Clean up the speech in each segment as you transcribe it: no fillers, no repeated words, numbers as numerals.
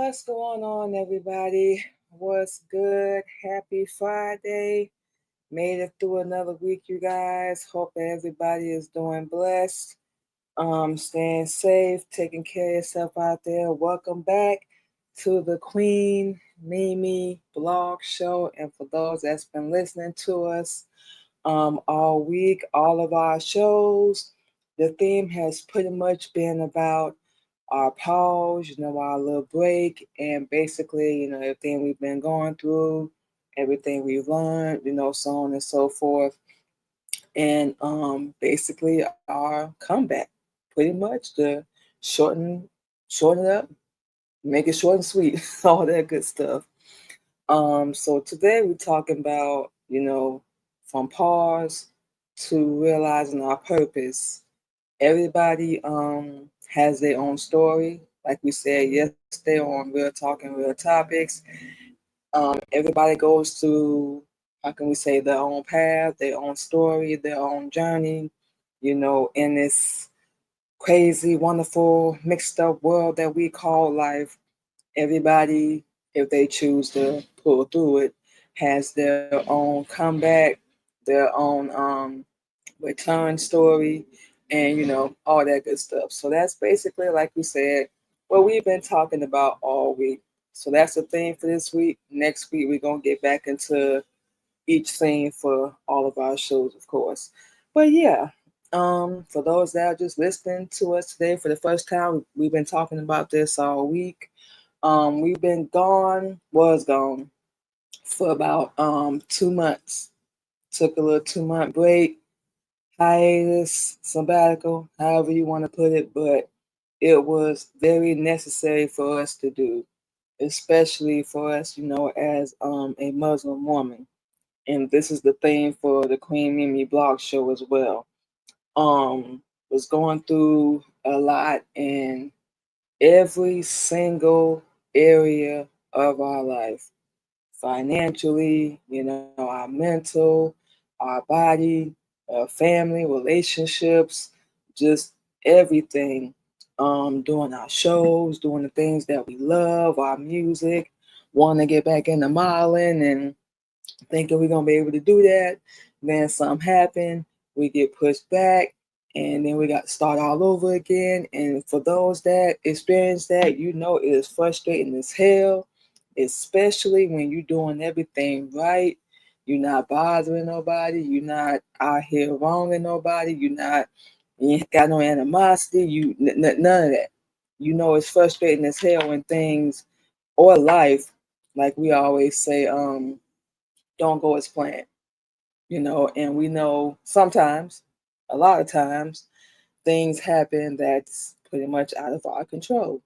What's going on, everybody? What's good? Happy Friday. Made it through another week, you guys. Hope that everybody is doing blessed. Staying safe, taking care of yourself out there. Welcome back to the Queen Mimi Blog Show. And for those that's been listening to us all week, all of our shows, the theme has pretty much been about our pause, our little break, and basically, everything we've been going through, everything we've learned, so on and so forth. And basically our comeback, pretty much to shorten it up, make it short and sweet, all that good stuff. So today we're talking about, from pause to realizing our purpose. Everybody has their own story. Like we said yesterday on Real Talk and Real Topics, everybody goes through, how can we say, their own path, their own story, their own journey. in this crazy, wonderful, mixed up world that we call life. Everybody, if they choose to pull through it, has their own comeback, their own return story, and all that good stuff. So that's basically, like we said, what we've been talking about all week. So that's the theme for this week. Next week we're gonna get back into each theme for all of our shows, of course. But yeah, for those that are just listening to us today for the first time, we've been talking about this all week. We've been was gone for about 2 months. Took a little 2 month break, hiatus, sabbatical, however you want to put it, but it was very necessary for us to do, especially for us, as a Muslim woman. And this is the theme for the Queen Mimi blog show as well. Was going through a lot in every single area of our life, financially, our mental, our body, family, relationships, just everything. Doing our shows, doing the things that we love, our music, wanting to get back into modeling and thinking we're gonna be able to do that. Then something happened, we get pushed back, and then we got to start all over again. And for those that experience that, it is frustrating as hell, especially when you're doing everything right. You're not bothering nobody. You're not out here wronging nobody. You ain't got no animosity. None of that. It's frustrating as hell when things or life, like we always say, don't go as planned, and we know sometimes, a lot of times, things happen that's pretty much out of our control.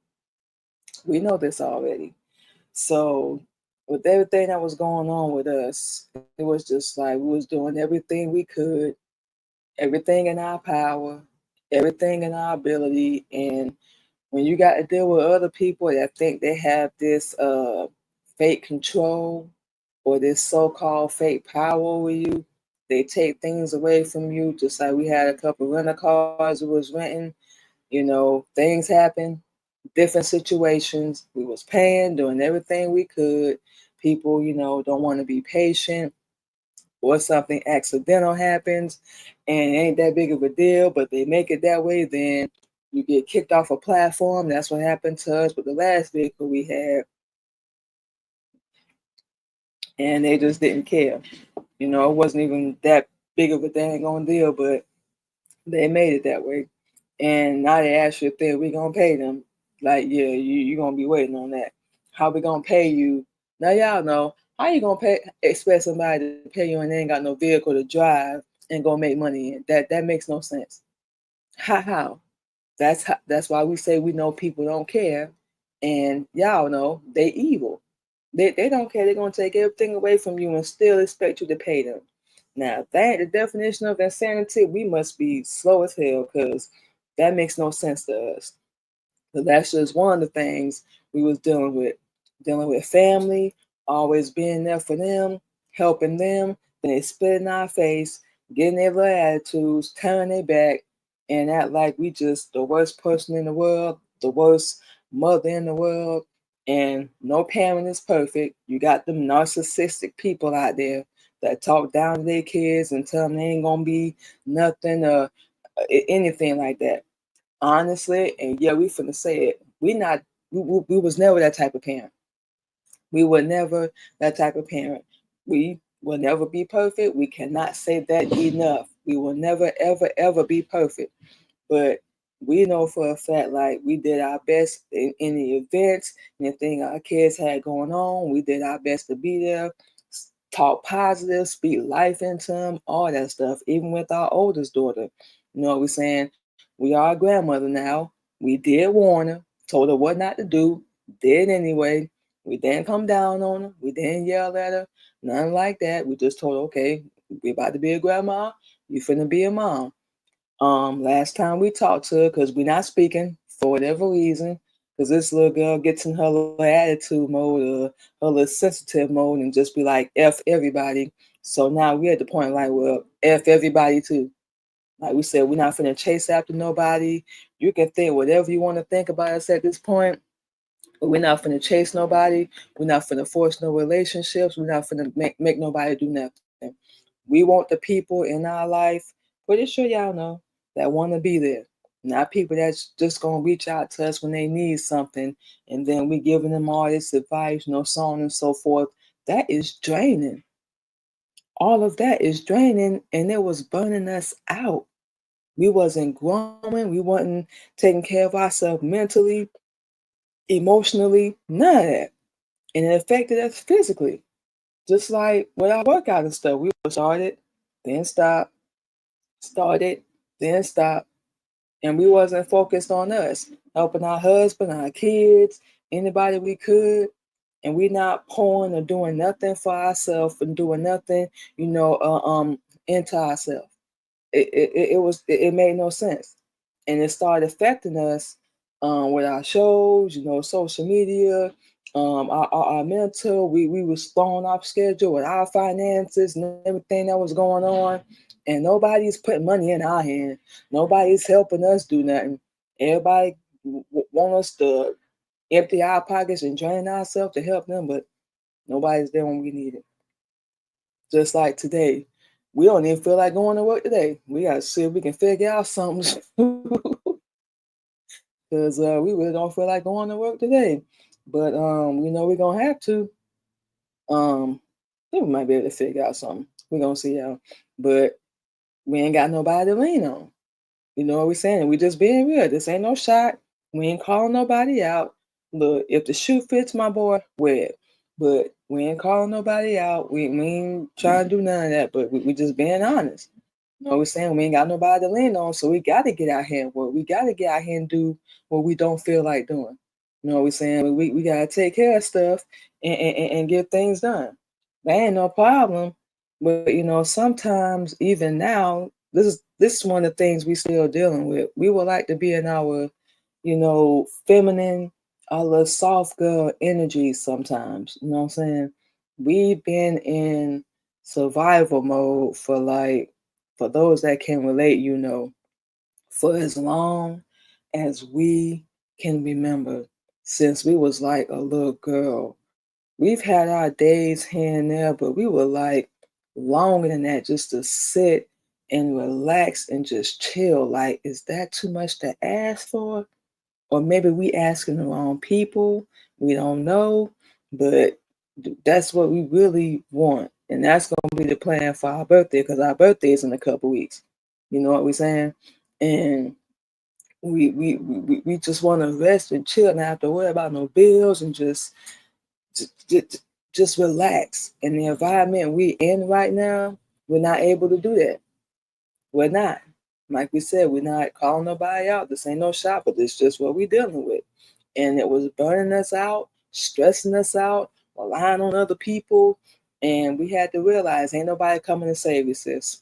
We know this already. So, with everything that was going on with us, it was just like we was doing everything we could, everything in our power, everything in our ability. And when you got to deal with other people that think they have this fake control or this so-called fake power over you, they take things away from you. Just like we had a couple rental cars we was renting, things happen, different situations. We was paying, doing everything we could. People, don't want to be patient, or something accidental happens and it ain't that big of a deal, but they make it that way, then you get kicked off a platform. That's what happened to us with the last vehicle we had, and they just didn't care. It wasn't even that big of a dang on deal, but they made it that way. And now they ask you if we gonna pay them. Like, yeah, you gonna be waiting on that. How we gonna pay you? Now y'all know how you gonna expect somebody to pay you and they ain't got no vehicle to drive and go make money in. That makes no sense. How? That's why we say we know people don't care, and y'all know they evil. They don't care. They're gonna take everything away from you and still expect you to pay them. Now, if that ain't the definition of insanity, we must be slow as hell, because that makes no sense to us. So that's just one of the things we was dealing with family, always being there for them, helping them. Then they spit in our face, getting their little attitudes, turning their back, and act like we just the worst person in the world, the worst mother in the world. And no parent is perfect. You got them narcissistic people out there that talk down to their kids and tell them they ain't gonna be nothing or anything like that. Honestly, and yeah, we finna say it. We was never that type of parent. We were never that type of parent. We will never be perfect. We cannot say that enough. We will never, ever, ever be perfect. But we know for a fact, like, we did our best in the events, anything our kids had going on. We did our best to be there, talk positive, speak life into them, all that stuff. Even with our oldest daughter, we're saying, we are a grandmother now. We did warn her, told her what not to do, did anyway. We didn't come down on her. We didn't yell at her. Nothing like that. We just told her, okay, we about to be a grandma. You finna be a mom. Last time we talked to her, because we're not speaking for whatever reason, because this little girl gets in her little attitude mode or her little sensitive mode and just be like, F everybody. So now we're at the point like, well, F everybody too. Like we said, we're not finna chase after nobody. You can think whatever you want to think about us at this point, but we're not finna chase nobody. We're not finna force no relationships. We're not finna make nobody do nothing. We want the people in our life, pretty sure y'all know, that want to be there. Not people that's just gonna reach out to us when they need something, and then we giving them all this advice, so on and so forth. That is draining. All of that is draining, and it was burning us out. We wasn't growing. We wasn't taking care of ourselves mentally, emotionally, none of that. And it affected us physically. Just like with our workout and stuff. We started, then stop, started, then stop. And we wasn't focused on us, helping our husband, our kids, anybody we could. And we not pouring or doing nothing for ourselves and doing nothing, into ourselves. It made no sense, and it started affecting us with our shows, social media, our mental. We was thrown off schedule with our finances and everything that was going on, and nobody's putting money in our hand. Nobody's helping us do nothing. Everybody want us to empty our pockets and drain ourselves to help them, but nobody's there when we need it. Just like today, we don't even feel like going to work today. We got to see if we can figure out something because we really don't feel like going to work today. But we're gonna have to. I think we might be able to figure out something. We're gonna see how. But we ain't got nobody to lean on. You know what we're saying? We just being real. This ain't no shot. We ain't calling nobody out. Look, if the shoe fits, my boy, wear it. But we ain't calling nobody out. We ain't trying to do none of that. But we just being honest. You know what we're saying? We ain't got nobody to lean on. So we got to get out here and work. We got to get out here and do what we don't feel like doing. You know what we're saying? We got to take care of stuff and get things done. That ain't no problem. But, sometimes even now, this is one of the things we still dealing with. We would like to be in our, feminine, our little soft girl energy sometimes. You know what I'm saying? We've been in survival mode for those that can relate, for as long as we can remember, since we was like a little girl. We've had our days here and there, but we were like longer than that just to sit and relax and just chill. Like, is that too much to ask for? Or maybe we asking the wrong people. We don't know, but that's what we really want. And that's going to be the plan for our birthday, because our birthday is in a couple weeks. You know what we're saying? And we just want to rest and chill and not have to worry about no bills and just relax. In the environment we in right now, we're not able to do that. We're not. Like we said, we're not calling nobody out. This ain't no shot, but this is just what we're dealing with. And it was burning us out, stressing us out, relying on other people. And we had to realize ain't nobody coming to save you, sis.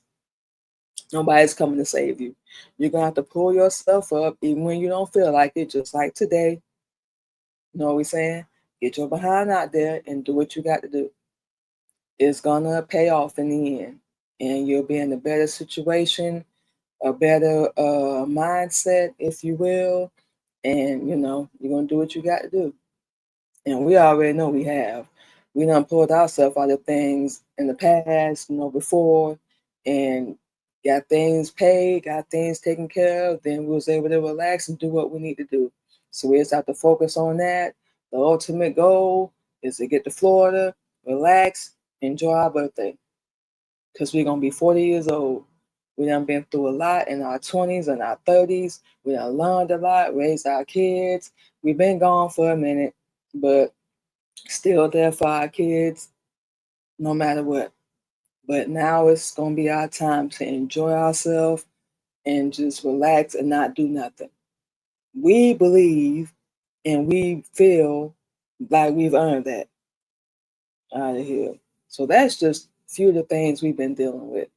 Nobody's coming to save you. You're going to have to pull yourself up even when you don't feel like it, just like today. You know what we're saying? Get your behind out there and do what you got to do. It's going to pay off in the end. And you'll be in a better situation, a better mindset, if you will. And, you're going to do what you got to do. And we already know we have. We done pulled ourselves out of things in the past, before, and got things paid, got things taken care of. Then we was able to relax and do what we need to do. So we just have to focus on that. The ultimate goal is to get to Florida, relax, enjoy our birthday. Because we're going to be 40 years old. We done been through a lot in our 20s and our 30s. We done learned a lot, raised our kids. We've been gone for a minute, but still there for our kids, no matter what. But now it's going to be our time to enjoy ourselves and just relax and not do nothing. We believe and we feel like we've earned that out of here. So that's just a few of the things we've been dealing with.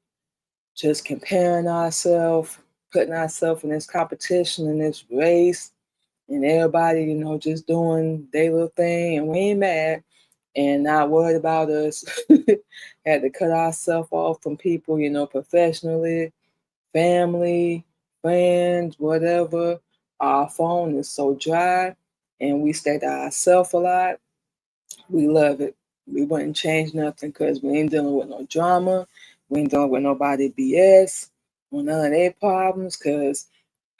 Just comparing ourselves, putting ourselves in this competition, in this race, and everybody, just doing their little thing, and we ain't mad and not worried about us. Had to cut ourselves off from people, professionally, family, friends, whatever. Our phone is so dry and we stay to ourselves a lot. We love it. We wouldn't change nothing because we ain't dealing with no drama. We ain't dealing with nobody BS or none of their problems because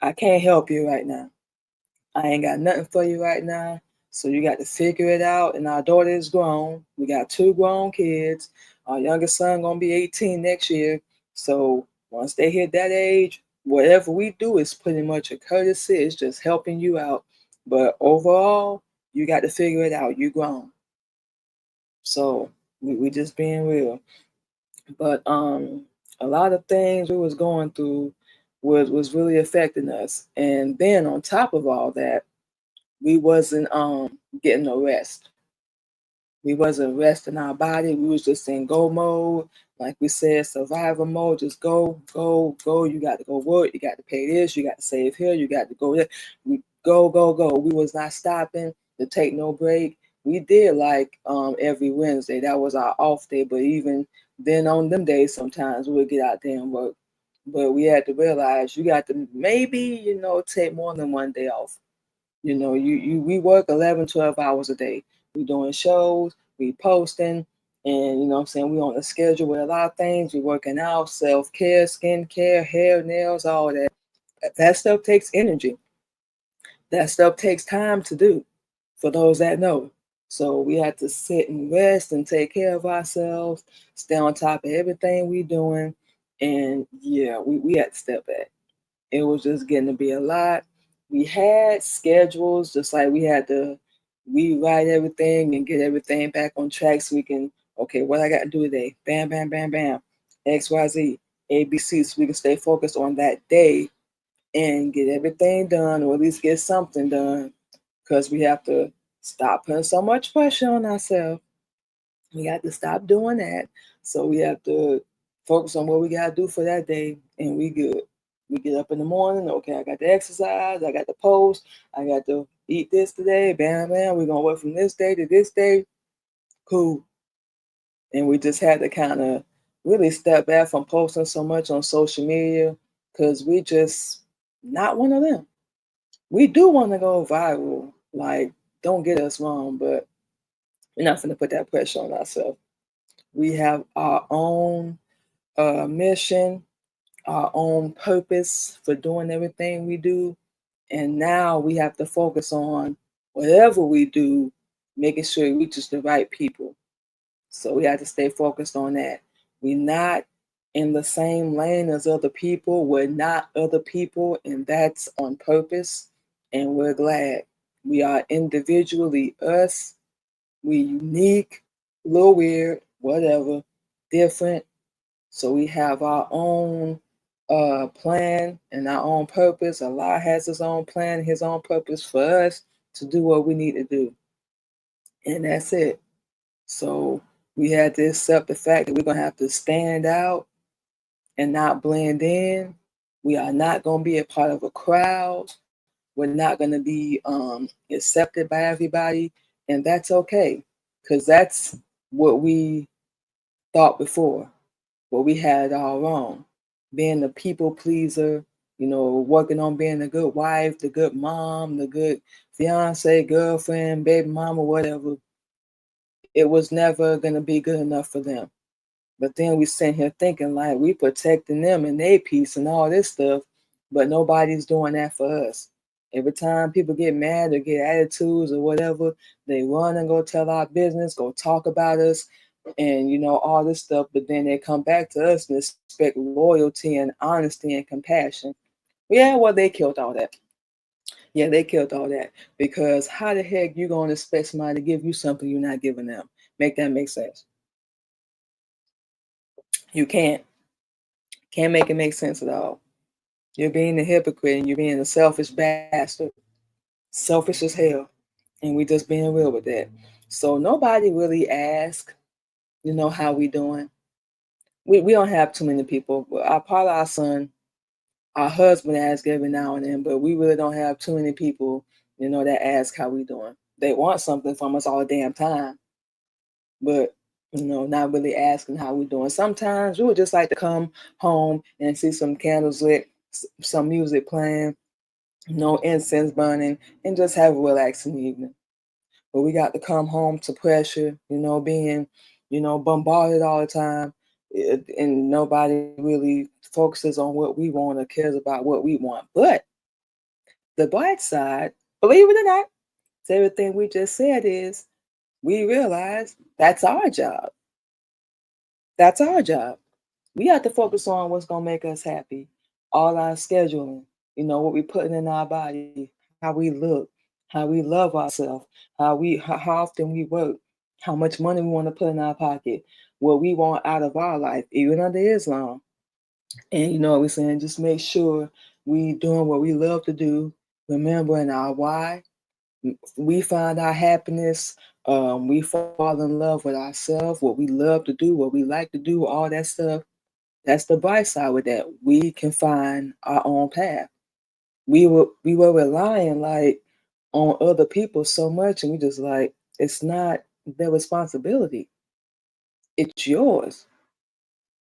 I can't help you right now. I ain't got nothing for you right now. So you got to figure it out. And our daughter is grown. We got 2 grown kids. Our youngest son gonna be 18 next year. So once they hit that age, whatever we do is pretty much a courtesy. It's just helping you out. But overall, you got to figure it out. You grown. So we just being real. But a lot of things we was going through was really affecting us. And then on top of all that, we wasn't getting no rest. We wasn't resting our body. We was just in go mode. Like we said, survival mode, just go, go, go. You got to go work, you got to pay this, you got to save here, you got to go there. We go, go, go. We was not stopping to take no break. We did like every Wednesday. That was our off day. But even then on them days sometimes we would get out there and work. But we had to realize you got to maybe, take more than one day off. We work 11, 12 hours a day. We doing shows, we posting, and what I'm saying, we on a schedule with a lot of things. We working out, self-care, skincare, hair, nails, all that. That stuff takes energy. That stuff takes time to do, for those that know. So we have to sit and rest and take care of ourselves, stay on top of everything we doing. And yeah, we had to step back. It was just getting to be a lot. We had schedules, just like we had to rewrite everything and get everything back on track so we can, okay, what I got to do today? Bam, bam, bam, bam. X, Y, Z, A, B, C, so we can stay focused on that day and get everything done, or at least get something done, because we have to stop putting so much pressure on ourselves. We got to stop doing that. So we have to focus on what we got to do for that day, and we good. We get up in the morning, okay, I got to exercise, I got to post, I got to eat this today, bam, bam, we're going to work from this day to this day, cool. And we just had to kind of really step back from posting so much on social media because we just not one of them. We do want to go viral, like, don't get us wrong, but we're not going to put that pressure on ourselves. We have our own mission, our own purpose for doing everything we do. And now we have to focus on whatever we do, making sure it reaches the right people. So we have to stay focused on that. We're not in the same lane as other people. We're not other people, and that's on purpose. And we're glad. We are individually us. We unique, a little weird, whatever, different. So we have our own plan and our own purpose. Allah has his own plan, his own purpose for us to do what we need to do. And that's it. So we had to accept the fact that we're going to have to stand out and not blend in. We are not going to be a part of a crowd. We're not going to be accepted by everybody. And that's okay, because that's what we thought before. But we had it all wrong. Being a people pleaser, working on being a good wife, the good mom, the good fiance, girlfriend, baby mama, whatever. It was never going to be good enough for them. But then we sit here thinking like we protecting them and their peace and all this stuff, but nobody's doing that for us. Every time people get mad or get attitudes or whatever, they run and go tell our business, go talk about us, and all this stuff. But then they come back to us and expect loyalty and honesty and compassion. Yeah, well, they killed all that. Yeah, they killed all that, because how the heck you gonna expect somebody to give you something you're not giving them? Make that make sense? You can't make it make sense at all. You're being a hypocrite and you're being a selfish bastard. Selfish as hell. And we just being real with that. So nobody really asks, how we doing. We don't have too many people. Our part of our son, our husband asks every now and then, but we really don't have too many people, that ask how we doing. They want something from us all the damn time. But not really asking how we're doing. Sometimes we would just like to come home and see some candles lit, some music playing, incense burning, and just have a relaxing evening. But we got to come home to pressure, being, bombarded all the time, and nobody really focuses on what we want or cares about what we want. But the bright side, believe it or not, to everything we just said is we realize that's our job. That's our job. We have to focus on what's gonna make us happy. All our scheduling, what we putting in our body, how we look, how we love ourselves, how often we work, how much money we want to put in our pocket, what we want out of our life, even under Islam. And you know what we're saying? Just make sure we doing what we love to do, remembering our why. We find our happiness. We fall in love with ourselves, what we love to do, what we like to do, all that stuff. That's the bright side with that. We can find our own path. We were relying like on other people so much, and we just like it's not their responsibility. It's yours.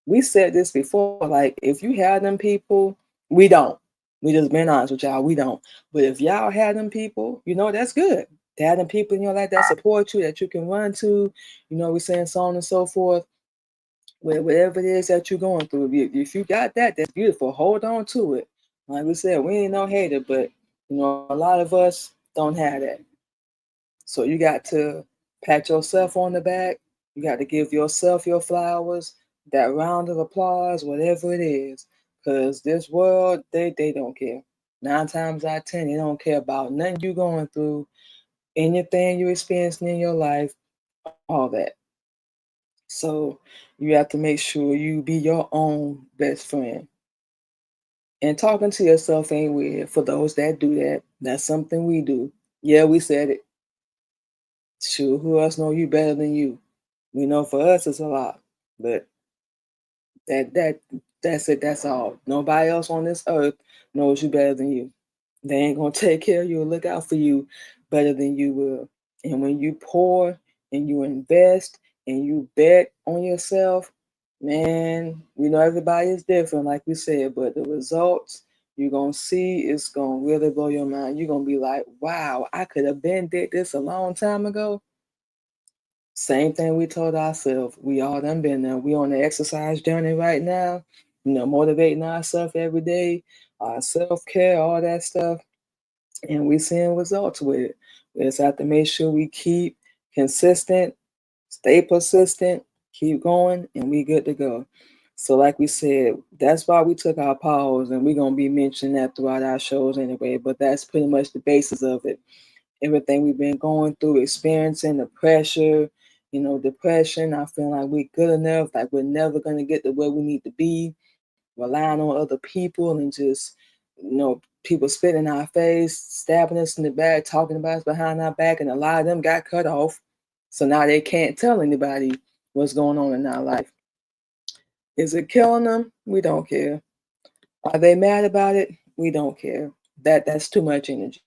We said this before. Like if you have them people, we don't. We just been honest with y'all. We don't. But if y'all have them people, that's good. To have them people in your life that support you, that you can run to. We're saying so on and so forth. Whatever it is that you're going through, if you got that, that's beautiful. Hold on to it. Like we said, we ain't no hater, but a lot of us don't have that. So you got to pat yourself on the back. You got to give yourself your flowers, that round of applause, whatever it is. Because this world, they don't care. 9 times out of 10, they don't care about nothing you going through, anything you're experiencing in your life, all that. So you have to make sure you be your own best friend. And talking to yourself ain't weird. For those that do that, that's something we do. Yeah, we said it. Sure, who else know you better than you? We know for us it's a lot, but that that that's it. That's all. Nobody else on this earth knows you better than you. They ain't gonna take care of you or look out for you better than you will. And when you pour and you invest and you bet on yourself, man, we know everybody is different, like we said, but the results you're gonna see is gonna really blow your mind. You're gonna be like, wow, I could have been did this a long time ago. Same thing we told ourselves. We all done been there. We on the exercise journey right now, motivating ourselves every day, our self-care, all that stuff, and we seeing results with it. We just have to make sure we keep consistent, stay persistent, keep going, and we good to go. So like we said, that's why we took our pause, and we're gonna be mentioning that throughout our shows anyway, but that's pretty much the basis of it. Everything we've been going through, experiencing the pressure, depression, I feel like we're good enough, like we're never gonna get to where we need to be, relying on other people and just, people spitting in our face, stabbing us in the back, talking about us behind our back, and a lot of them got cut off. So now they can't tell anybody what's going on in our life. Is it killing them? We don't care. Are they mad about it? We don't care. That's too much energy.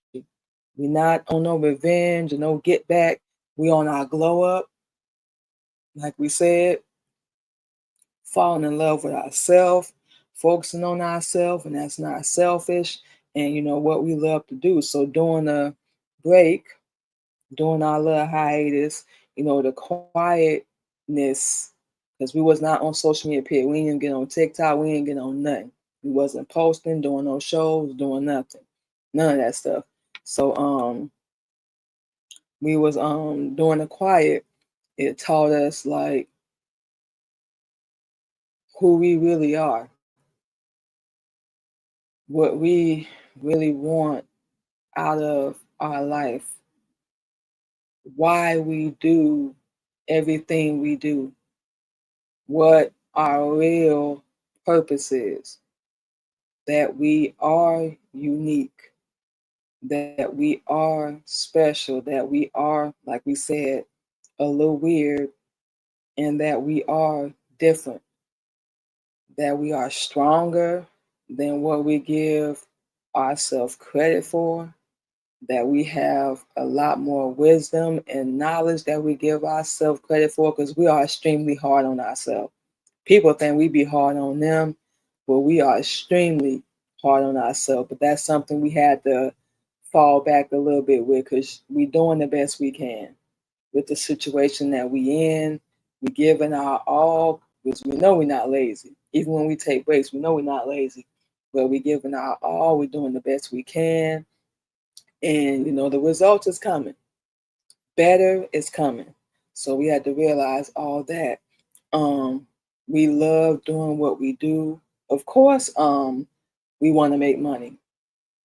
We're not on no revenge or no get back. We on our glow up, like we said, falling in love with ourselves, focusing on ourselves, and that's not selfish. And what we love to do. So during a break, during our little hiatus, the quietness, because we was not on social media. Period. We didn't get on TikTok. We didn't get on nothing. We wasn't posting, doing no shows, doing nothing, none of that stuff. So we was doing the quiet. It taught us like who we really are, what we really want out of our life, why we do everything we do, what our real purpose is, that we are unique, that we are special, that we are, like we said, a little weird, and that we are different, that we are stronger than what we give ourselves credit for, that we have a lot more wisdom and knowledge that we give ourselves credit for, because we are extremely hard on ourselves. People think we be hard on them, but we are extremely hard on ourselves. But that's something we had to fall back a little bit with, because we doing the best we can with the situation that we in. We giving our all, because we know we're not lazy. Even when we take breaks, we know we're not lazy. But we giving our all, we're doing the best we can. And the result is coming. Better is coming. So we had to realize all that. Um, we love doing what we do. Of course, we want to make money,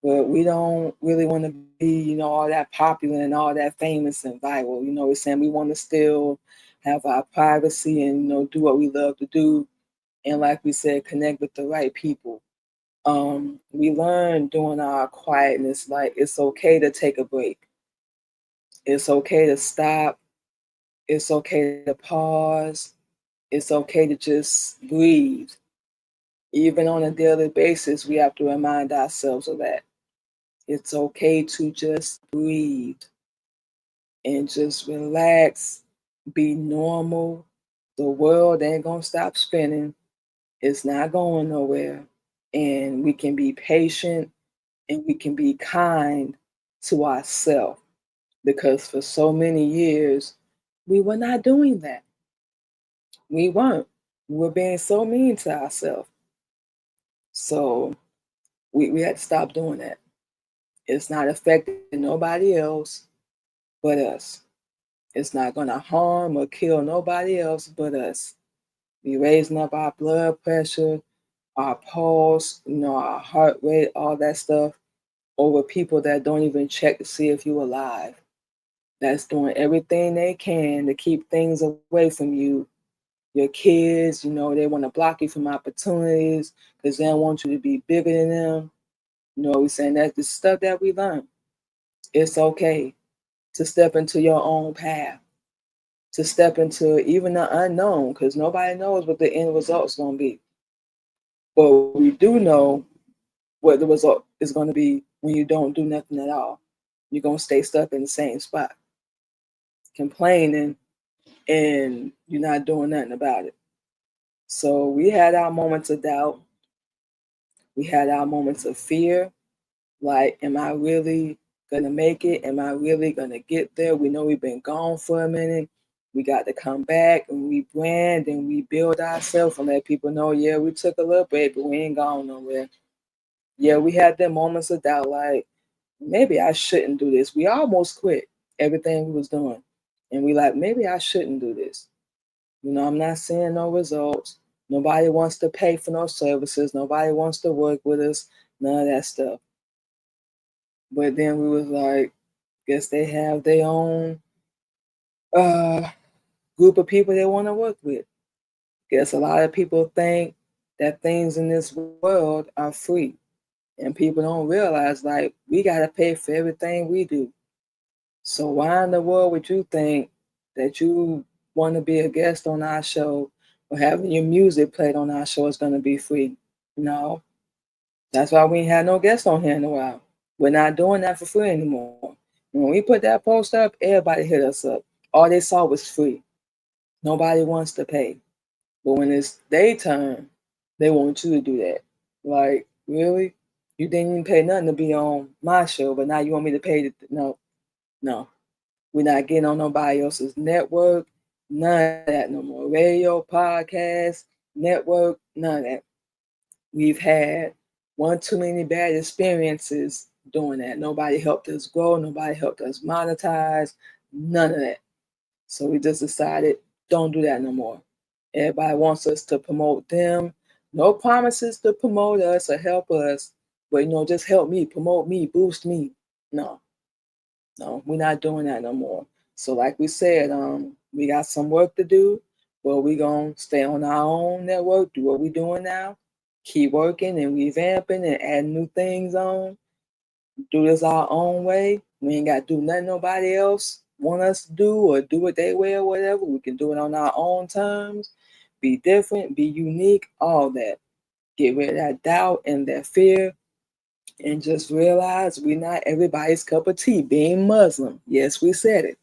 but we don't really want to be, all that popular and all that famous and viral. We're saying we want to still have our privacy and, do what we love to do. And like we said, connect with the right people. We learned during our quietness, like it's okay to take a break. It's okay to stop. It's okay to pause. It's okay to just breathe. Even on a daily basis, we have to remind ourselves of that. It's okay to just breathe and just relax, be normal. The world ain't gonna stop spinning. It's not going nowhere. And we can be patient and we can be kind to ourselves, because for so many years, we were not doing that. We weren't. We were being so mean to ourselves. So we had to stop doing that. It's not affecting nobody else but us. It's not going to harm or kill nobody else but us. We raising up our blood pressure, our pulse, our heart rate, all that stuff over people that don't even check to see if you're alive. That's doing everything they can to keep things away from you. Your kids, they want to block you from opportunities because they don't want you to be bigger than them. We're saying that's the stuff that we learn. It's okay to step into your own path, to step into even the unknown, because nobody knows what the end result's going to be. But we do know what the result is going to be when you don't do nothing at all. You're going to stay stuck in the same spot, complaining, and you're not doing nothing about it. So we had our moments of doubt. We had our moments of fear. Like, am I really going to make it? Am I really going to get there? We know we've been gone for a minute. We got to come back and we brand and we build ourselves and let people know, yeah, we took a little break, but we ain't gone nowhere. Yeah, we had them moments of doubt, like, maybe I shouldn't do this. We almost quit everything we was doing. And we like, maybe I shouldn't do this. I'm not seeing no results. Nobody wants to pay for no services. Nobody wants to work with us. None of that stuff. But then we was like, guess they have their own uh, group of people they want to work with. Guess a lot of people think that things in this world are free. And people don't realize, like, we got to pay for everything we do. So why in the world would you think that you want to be a guest on our show or having your music played on our show is going to be free? No. That's why we ain't had no guests on here in a while. We're not doing that for free anymore. When we put that post up, everybody hit us up. All they saw was free. Nobody wants to pay. But when it's their turn, they want you to do that. Like, really? You didn't even pay nothing to be on my show, but now you want me to pay to... No. We're not getting on nobody else's network. None of that no more. Radio, podcast, network, none of that. We've had one too many bad experiences doing that. Nobody helped us grow. Nobody helped us monetize. None of that. So we just decided, don't do that no more. Everybody wants us to promote them. No promises to promote us or help us, but just help me, promote me, boost me. No, we're not doing that no more. So like we said, we got some work to do, but we're gonna stay on our own network, do what we're doing now, keep working and revamping and adding new things on, do this our own way. We ain't got to do nothing nobody else want us to do or do it their way or whatever. We can do it on our own terms, be different, be unique, all that. Get rid of that doubt and that fear And just realize we're not everybody's cup of tea being Muslim. Yes, we said it.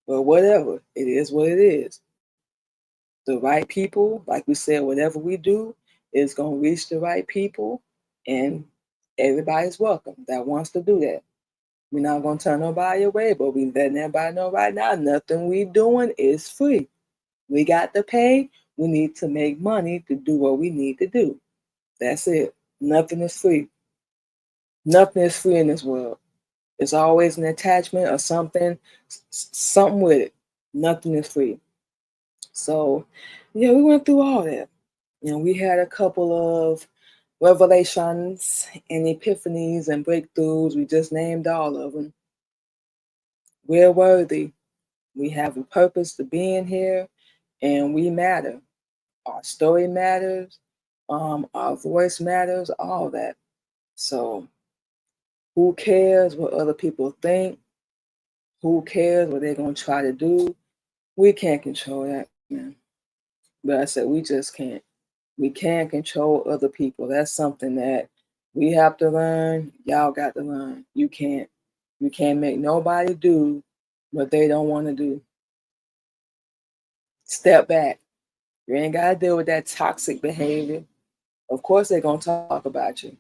But whatever, it is what it is. The right people, like we said, whatever we do is going to reach the right people, and everybody's welcome that wants to do that. We're not going to turn nobody away, but we letting everybody know right now, nothing we doing is free. We got to pay. We need to make money to do what we need to do. That's it. Nothing is free. Nothing is free in this world. It's always an attachment or something, something with it. Nothing is free. So, yeah, we went through all that. We had a couple of revelations and epiphanies and breakthroughs. We just named all of them. We're worthy. We have a purpose to being here, and we matter. Our story matters. Our voice matters. All that. So, who cares what other people think? Who cares what they're gonna try to do? We can't control that, man. But I said we just can't. We can't control other people. That's something that we have to learn. Y'all got to learn. You can't. You can't make nobody do what they don't want to do. Step back. You ain't got to deal with that toxic behavior. Of course they're going to talk about you.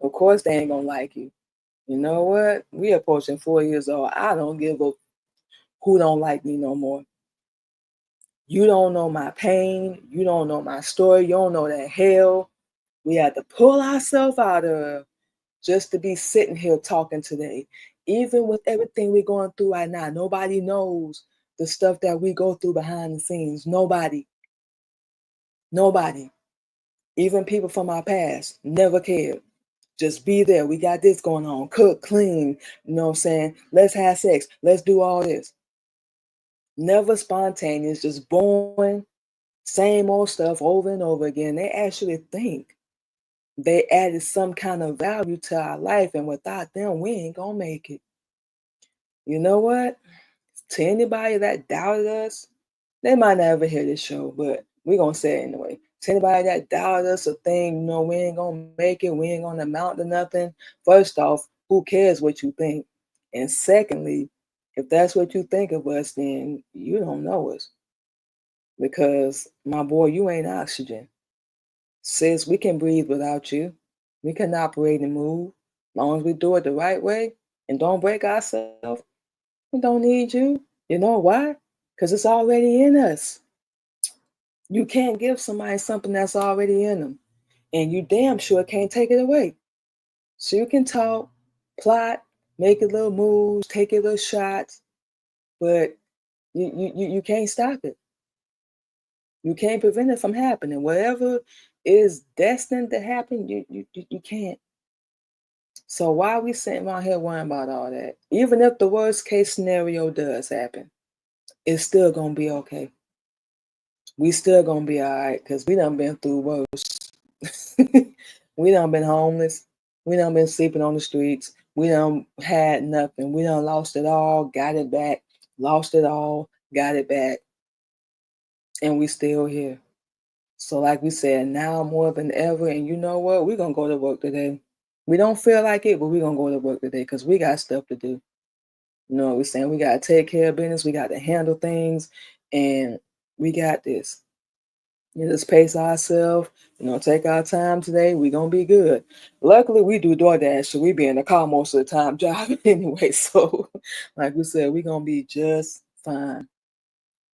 Of course they ain't going to like you. You know what? We approaching 4 years old. I don't give a who don't like me no more. You don't know my pain. You don't know my story. You don't know that hell we had to pull ourselves out of just to be sitting here talking today. Even with everything we're going through right now, nobody knows the stuff that we go through behind the scenes. Nobody. Nobody. Even people from our past never cared. Just be there. We got this going on. Cook, clean. You know what I'm saying? Let's have sex. Let's do all this. Never spontaneous, just born, same old stuff over and over again. They actually think they added some kind of value to our life, and without them, we ain't gonna make it. You know what? To anybody that doubted us, they might not ever hear this show, but we're gonna say it anyway. To anybody that doubted us or think, we ain't gonna make it, we ain't gonna amount to nothing. First off, who cares what you think? And secondly, if that's what you think of us, then you don't know us. Because my boy, you ain't oxygen. Sis, we can breathe without you. We can operate and move. As long as we do it the right way and don't break ourselves, we don't need you. You know why? Because it's already in us. You can't give somebody something that's already in them. And you damn sure can't take it away. So you can talk, plot, make a little moves, take a little shots, but you can't stop it. You can't prevent it from happening. Whatever is destined to happen, you can't. So why are we sitting around here worrying about all that? Even if the worst case scenario does happen, it's still gonna be okay. We still gonna be all right because we done been through worse. We done been homeless. We done been sleeping on the streets. We done had nothing. We done lost it all, got it back, lost it all, got it back, and we still here. So like we said, now more than ever, and you know what? We're gonna go to work today. We don't feel like it, but we're gonna go to work today because we got stuff to do. You know what we're saying? We gotta take care of business, we gotta handle things, and we got this. Just pace ourselves, take our time today. We're gonna be good. Luckily, we do DoorDash, so we be in the car most of the time driving anyway. So, like we said, we're gonna be just fine.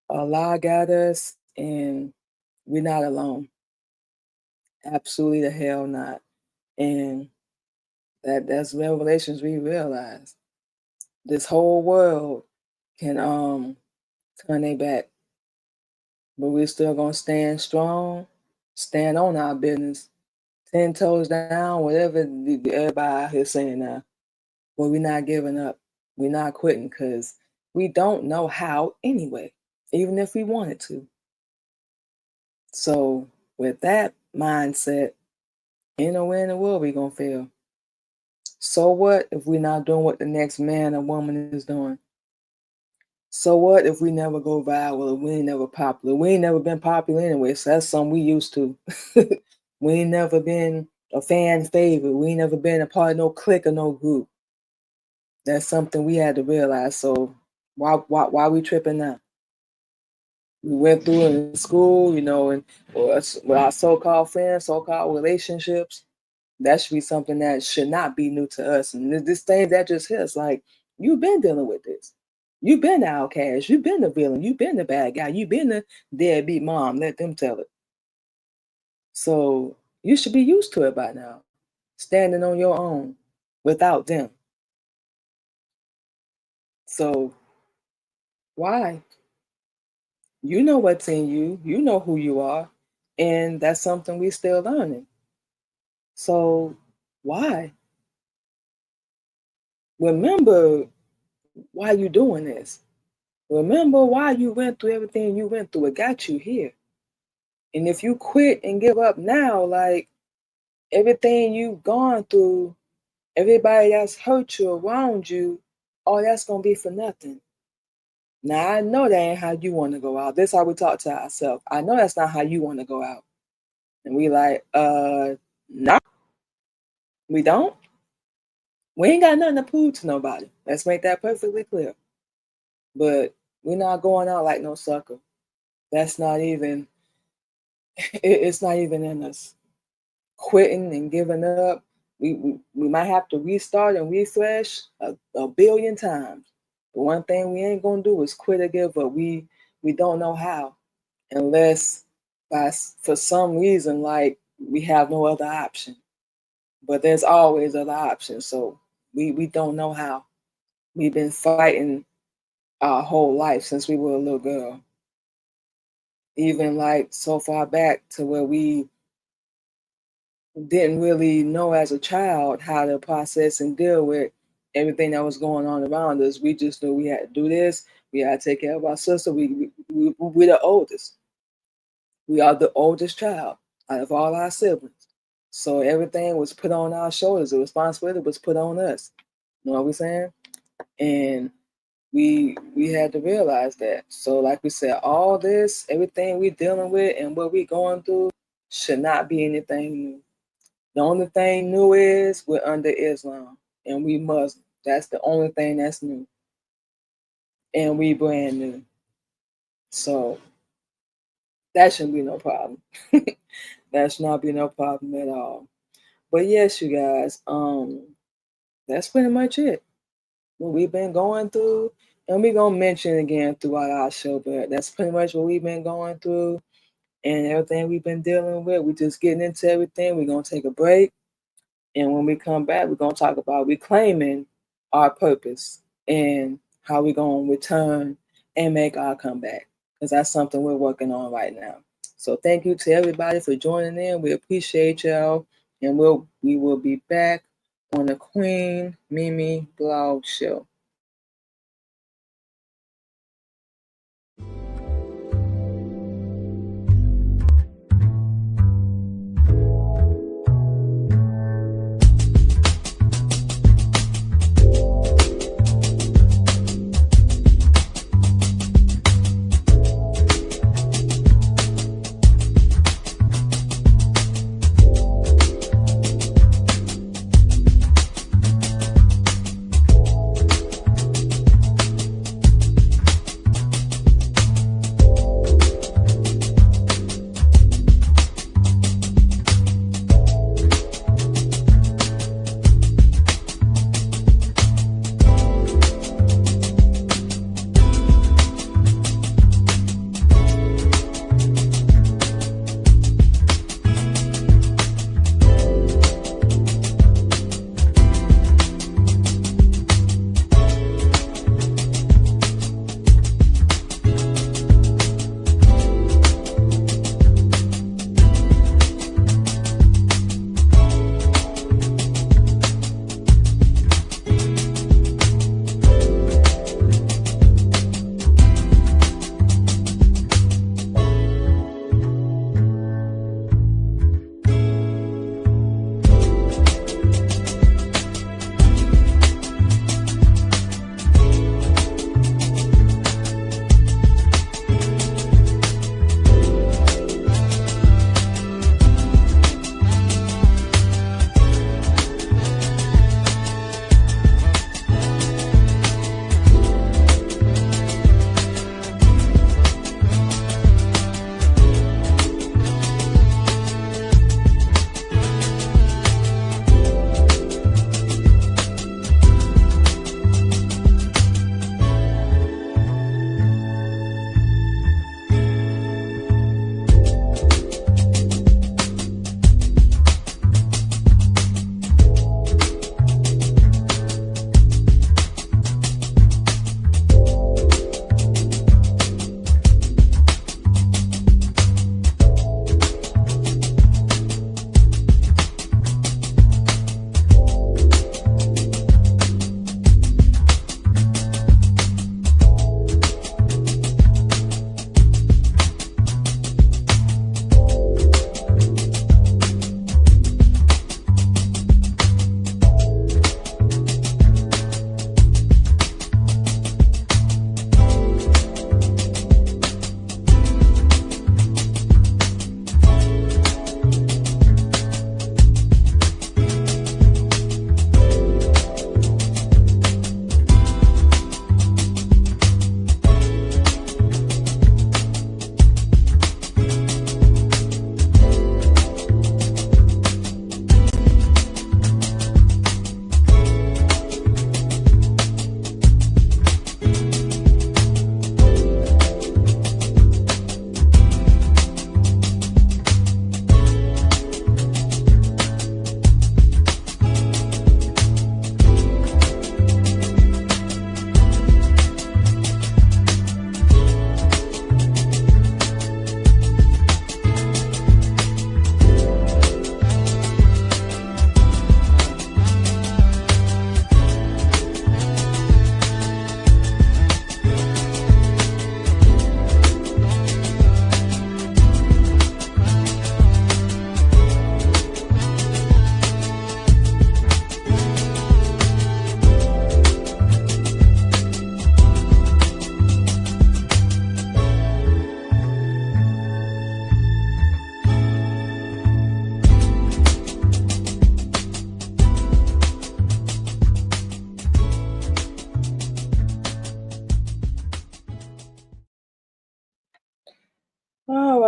Allah got us, and we're not alone. Absolutely the hell not. And that's revelations we realize. This whole world can turn their back, but we're still gonna stand strong, stand on our business, 10 toes down, whatever everybody out here saying now. But we're not giving up. We're not quitting because we don't know how anyway, even if we wanted to. So with that mindset, ain't nowhere in the world we gonna fail. So what if we're not doing what the next man or woman is doing? So what if we never go viral or we ain't never popular? We ain't never been popular anyway, so that's something we used to. We ain't never been a fan favorite. We ain't never been a part of no clique or no group. That's something we had to realize. So why we tripping now? We went through it in school, and with our so-called friends, so-called relationships. That should be something that should not be new to us. And this thing that just hits, like, you've been dealing with this. You've been the outcast. You've been the villain. You've been the bad guy. You've been the deadbeat mom. Let them tell it. So you should be used to it by now, standing on your own without them. So why? You know what's in you. You know who you are. And that's something we still learning. So why? Remember why you doing this. Remember why you went through everything you went through. It got you here. And if you quit and give up now, like, everything you've gone through, everybody that's hurt you around you, all that's going to be for nothing. Now, I know that ain't how you want to go out. This is how we talk to ourselves. I know that's not how you want to go out. And we like, no, we don't. We ain't got nothing to prove to nobody. Let's make that perfectly clear. But we're not going out like no sucker. That's not even, it's not even in us. Quitting and giving up, we might have to restart and refresh a billion times. But one thing we ain't gonna do is quit or give up. We don't know how, unless for some reason, like, we have no other option. But there's always other options. So we don't know how. We've been fighting our whole life since we were a little girl. Even like so far back to where we didn't really know as a child how to process and deal with everything that was going on around us. We just knew we had to do this. We had to take care of our sister. We're the oldest. We are the oldest child out of all our siblings. So everything was put on our shoulders. The responsibility was put on us. You know what we're saying? And we had to realize that. So like we said, all this, everything we're dealing with and what we're going through should not be anything new. The only thing new is we're under Islam and we Muslim. That's the only thing that's new. And we brand new. So that shouldn't be no problem. That should not be no problem at all. But yes, you guys, that's pretty much it. What we've been going through, and we're gonna mention again throughout our show, but that's pretty much what we've been going through and everything we've been dealing with. We're just getting into everything. We're gonna take a break. And when we come back, we're going to talk about reclaiming our purpose and how we're going to return and make our comeback, because that's something we're working on right now. So thank you to everybody for joining in. We appreciate y'all. And we will be back on the Queen Mimi Blog Show.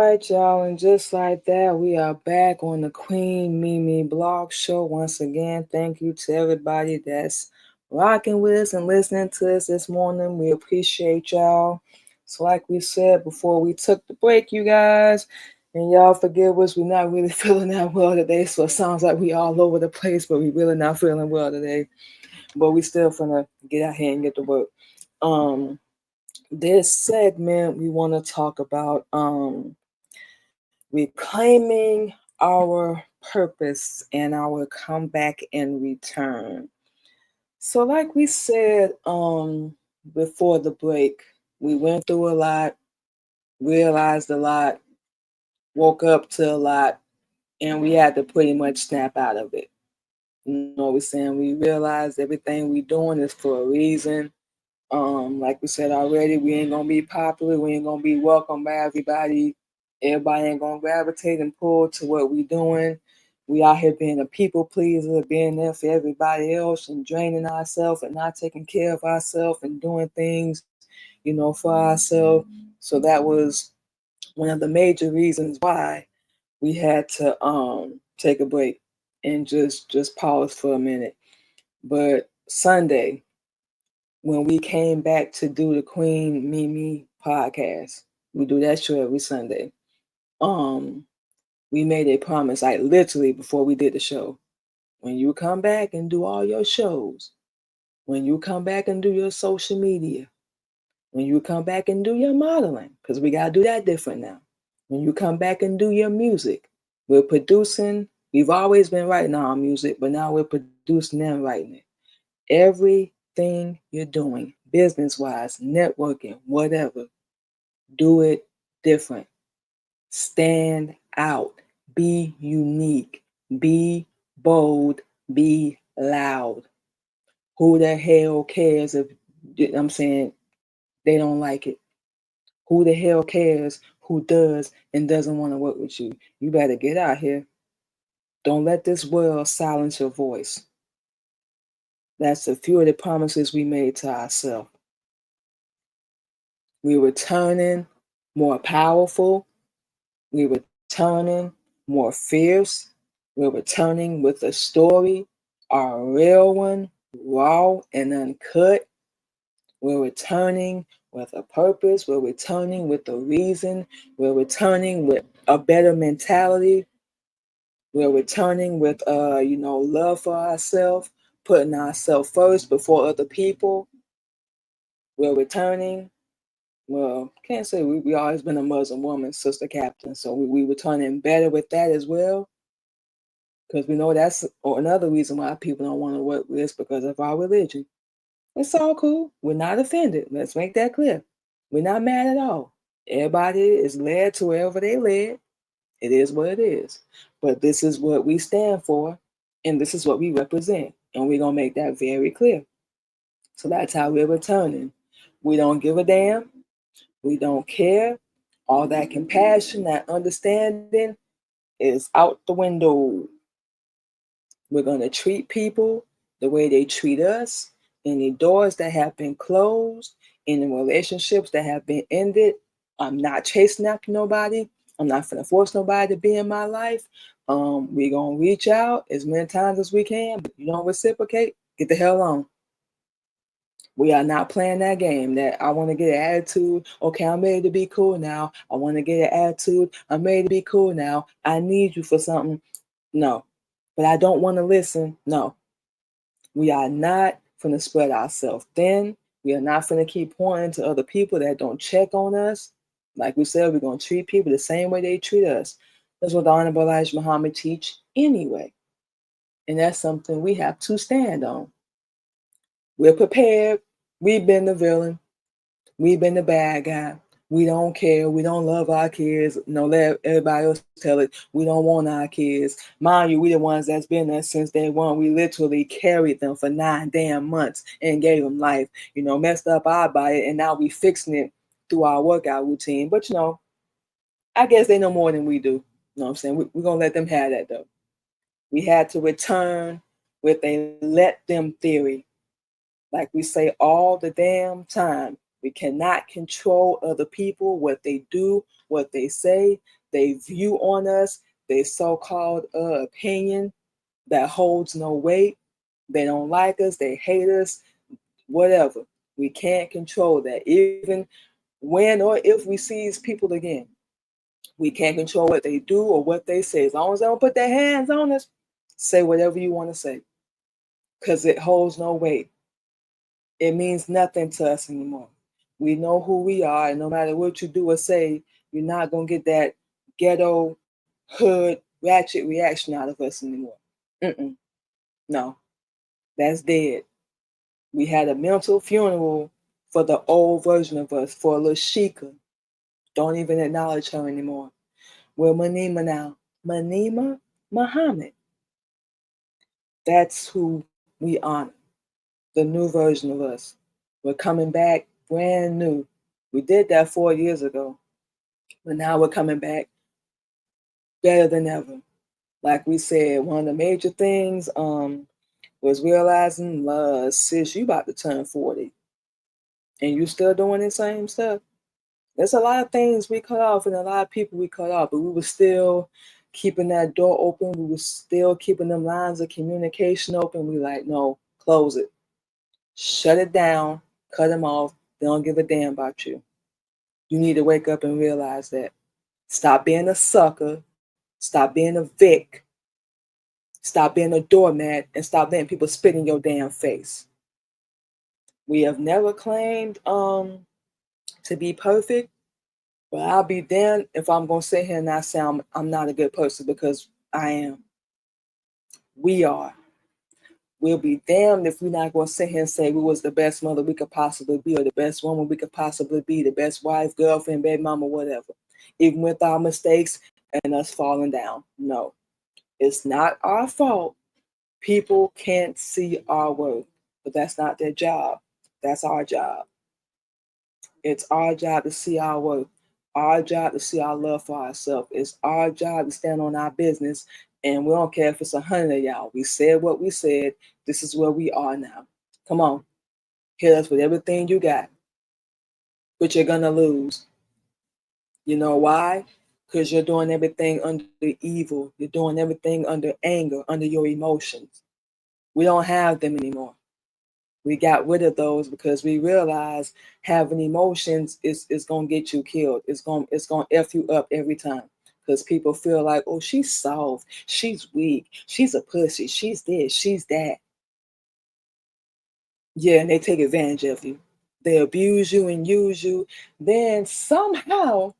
right, y'all, and just like that, we are back on the Queen Mimi Blog Show once again. Thank you to everybody that's rocking with us and listening to us this morning. We appreciate y'all. So, like we said before we took the break, you guys, and y'all forgive us, we're not really feeling that well today, so it sounds like we all over the place, but we really not feeling well today. But we still finna get out here and get to work. This segment we want to talk about reclaiming our purpose and our comeback and return. So like we said before the break, we went through a lot, realized a lot, woke up to a lot, and we had to pretty much snap out of it. You know what we're saying? We realized everything we doing is for a reason. Like we said already, we ain't gonna be popular. We ain't gonna be welcomed by everybody. Everybody ain't gonna gravitate and pull to what we doing. We out here being a people pleaser, being there for everybody else and draining ourselves and not taking care of ourselves and doing things, for ourselves. So that was one of the major reasons why we had to take a break and just pause for a minute. But Sunday, when we came back to do the Queen Mimi podcast, we do that show every Sunday. We made a promise, like literally before we did the show. When you come back and do all your shows, when you come back and do your social media, when you come back and do your modeling, because we gotta do that different now. When you come back and do your music, we're producing. We've always been writing our music, but now we're producing and writing it. Everything you're doing, business-wise, networking, whatever, do it different. Stand out. Be unique. Be bold. Be loud. Who the hell cares if I'm saying they don't like it? Who the hell cares who does and doesn't want to work with you? You better get out here. Don't let this world silence your voice. That's a few of the promises we made to ourselves. We were turning more powerful. We were turning more fierce. We were returning with a story, a real one, raw and uncut. We're returning with a purpose. We're returning with a reason. We're returning with a better mentality. We're returning with, love for ourselves, putting ourselves first before other people. We're returning. Well, can't say we always been a Muslim woman, Sister Captain. So we returning better with that as well. Because we know that's another reason why people don't want to work with us because of our religion. It's all cool. We're not offended. Let's make that clear. We're not mad at all. Everybody is led to wherever they led. It is what it is. But this is what we stand for, and this is what we represent. And we're going to make that very clear. So that's how we're returning. We don't give a damn. We don't care. All that compassion, that understanding is out the window. We're going to treat people the way they treat us. Any doors that have been closed, any relationships that have been ended, I'm not chasing after nobody. I'm not going to force nobody to be in my life. We're going to reach out as many times as we can, but you don't reciprocate, get the hell on. We are not playing that game that I want to get an attitude. Okay, I'm ready to be cool now. I want to get an attitude. I'm ready to be cool now. I need you for something. No. But I don't want to listen. No. We are not going to spread ourselves thin. We are not going to keep pointing to other people that don't check on us. Like we said, we're going to treat people the same way they treat us. That's what the Honorable Elijah Muhammad teach anyway. And that's something we have to stand on. We're prepared. We've been the villain. We've been the bad guy. We don't care. We don't love our kids. No, let everybody else tell it. We don't want our kids. Mind you, we the ones that's been there since day one. We literally carried them for 9 damn months and gave them life. Messed up our body, and now we fixing it through our workout routine. But I guess they know more than we do. You know what I'm saying? We're gonna let them have that though. We had to return with a let them theory. Like we say all the damn time, we cannot control other people, what they do, what they say, they view on us, their so-called opinion that holds no weight. They don't like us, they hate us, whatever. We can't control that. Even when or if we see these people again, we can't control what they do or what they say. As long as they don't put their hands on us, say whatever you want to say, because it holds no weight. It means nothing to us anymore. We know who we are, and no matter what you do or say, you're not going to get that ghetto, hood, ratchet reaction out of us anymore. No, that's dead. We had a mental funeral for the old version of us, for a little Sheikah. Don't even acknowledge her anymore. We're Manima now. Manima Muhammad. That's who we honor. The new version of us. We're coming back brand new. We did that 4 years ago, but now we're coming back better than ever. Like we said, one of the major things was realizing, sis, you about to turn 40 and you still doing the same stuff. There's a lot of things we cut off and a lot of people we cut off, but we were still keeping that door open. We were still keeping them lines of communication open. We like, no, close it. Shut it down, cut them off. They don't give a damn about you. You need to wake up and realize that. Stop being a sucker. Stop being a Vic. Stop being a doormat and stop letting people spit in your damn face. We have never claimed to be perfect, but I'll be damned if I'm going to sit here and not say I'm not a good person, because I am. We are. We'll be damned if we're not going to sit here and say we was the best mother we could possibly be, or the best woman we could possibly be, the best wife, girlfriend, baby mama, whatever. Even with our mistakes and us falling down. No, it's not our fault. People can't see our work, but that's not their job. That's our job. It's our job to see our work. Our job to see our love for ourselves. It's our job to stand on our business, and we don't care if it's 100 of y'all. We said what we said. This is where we are now. Come on. Hit us with everything you got. But you're going to lose. You know why? Because you're doing everything under evil. You're doing everything under anger, under your emotions. We don't have them anymore. We got rid of those because we realized having emotions is going to get you killed. It's going to F you up every time. Because people feel like, oh, she's soft. She's weak. She's a pussy. She's this. She's that. Yeah, and they take advantage of you. They abuse you and use you. Then somehow,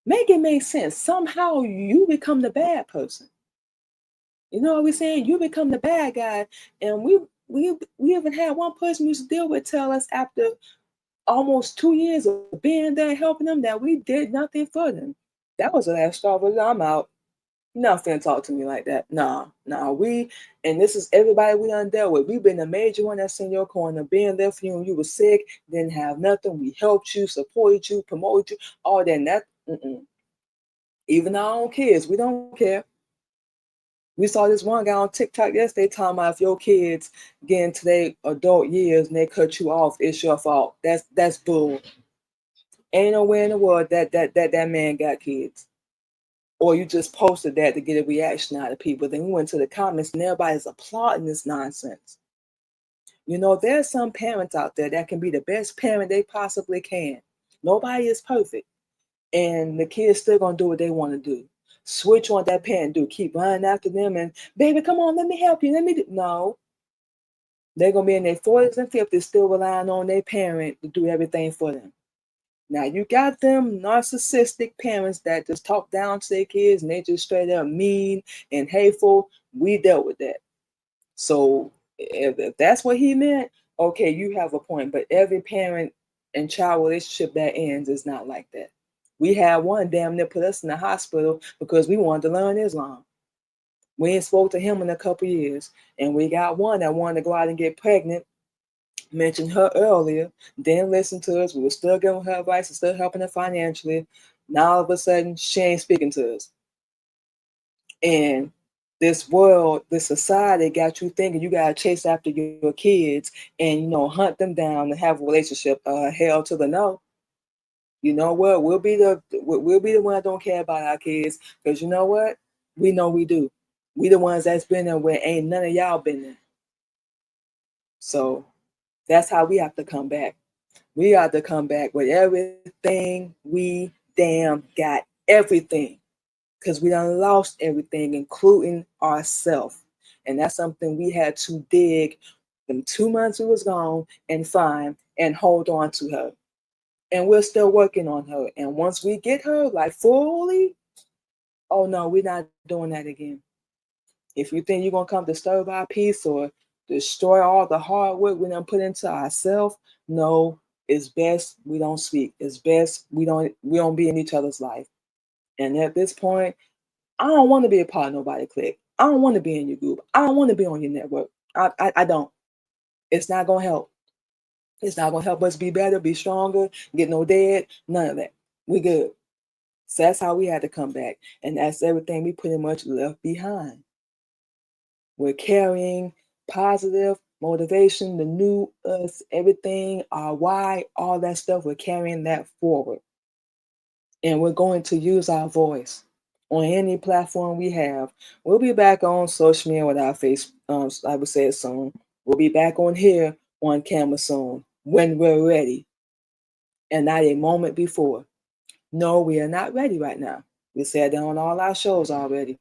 make it make sense. Somehow you become the bad person. You know what we're saying? You become the bad guy. And we even had one person we used to deal with tell us after almost 2 years of being there helping them that we did nothing for them. That was the last straw. But I'm out. Nothing talk to me like that. Nah. And this is everybody we done dealt with. We've been the major one that's in your corner, being there for you when you were sick, didn't have nothing. We helped you, supported you, promoted you, all that. And that. Even our own kids, we don't care. We saw this one guy on TikTok yesterday talking about if your kids get into their adult years and they cut you off, it's your fault. That's bull. Ain't nowhere in the world that man got kids. Or you just posted that to get a reaction out of people. Then we went to the comments and everybody's applauding this nonsense. You know, there's some parents out there that can be the best parent they possibly can. Nobody is perfect. And the kids still gonna do what they want to do. Switch on that parent do. Keep running after them and, baby, come on, let me help you. No. They're gonna be in their 40s and 50s still relying on their parent to do everything for them. Now you got them narcissistic parents that just talk down to their kids and they just straight up mean and hateful. We dealt with that. So if that's what he meant, okay, you have a point. But every parent and child relationship that ends is not like that. We had one damn near put us in the hospital because we wanted to learn Islam. We ain't spoke to him in a couple years. And we got one that wanted to go out and get pregnant. Mentioned her earlier, didn't listen to us. We were still giving her advice and still helping her financially. Now all of a sudden, she ain't speaking to us. And this world, this society got you thinking you gotta chase after your kids and hunt them down and have a relationship. Hell to the no. you know what? We'll be the one that don't care about our kids, because you know what? We know we do. We the ones that's been there where ain't none of y'all been there. So that's how we have to come back. We got to come back with everything we damn got. Everything. Because we done lost everything, including ourselves. And that's something we had to dig them 2 months we was gone and find and hold on to her. And we're still working on her. And once we get her like fully, oh no, we're not doing that again. If you think you're gonna come disturb our peace or destroy all the hard work we done put into ourselves, no, it's best we don't speak. It's best we don't be in each other's life. And at this point, I don't want to be a part of nobody clique. I don't want to be in your group. I don't want to be on your network. I don't. It's not gonna help. It's not gonna help us be better, be stronger, get no dead, none of that. We good. So that's how we had to come back. And that's everything we pretty much left behind. We're carrying positive motivation, the new us, everything, our why, all that stuff. We're carrying that forward. And we're going to use our voice on any platform we have. We'll be back on social media with our face. I would say it soon. We'll be back on here on camera soon when we're ready, and not a moment before. No, we are not ready right now. We said that on all our shows already.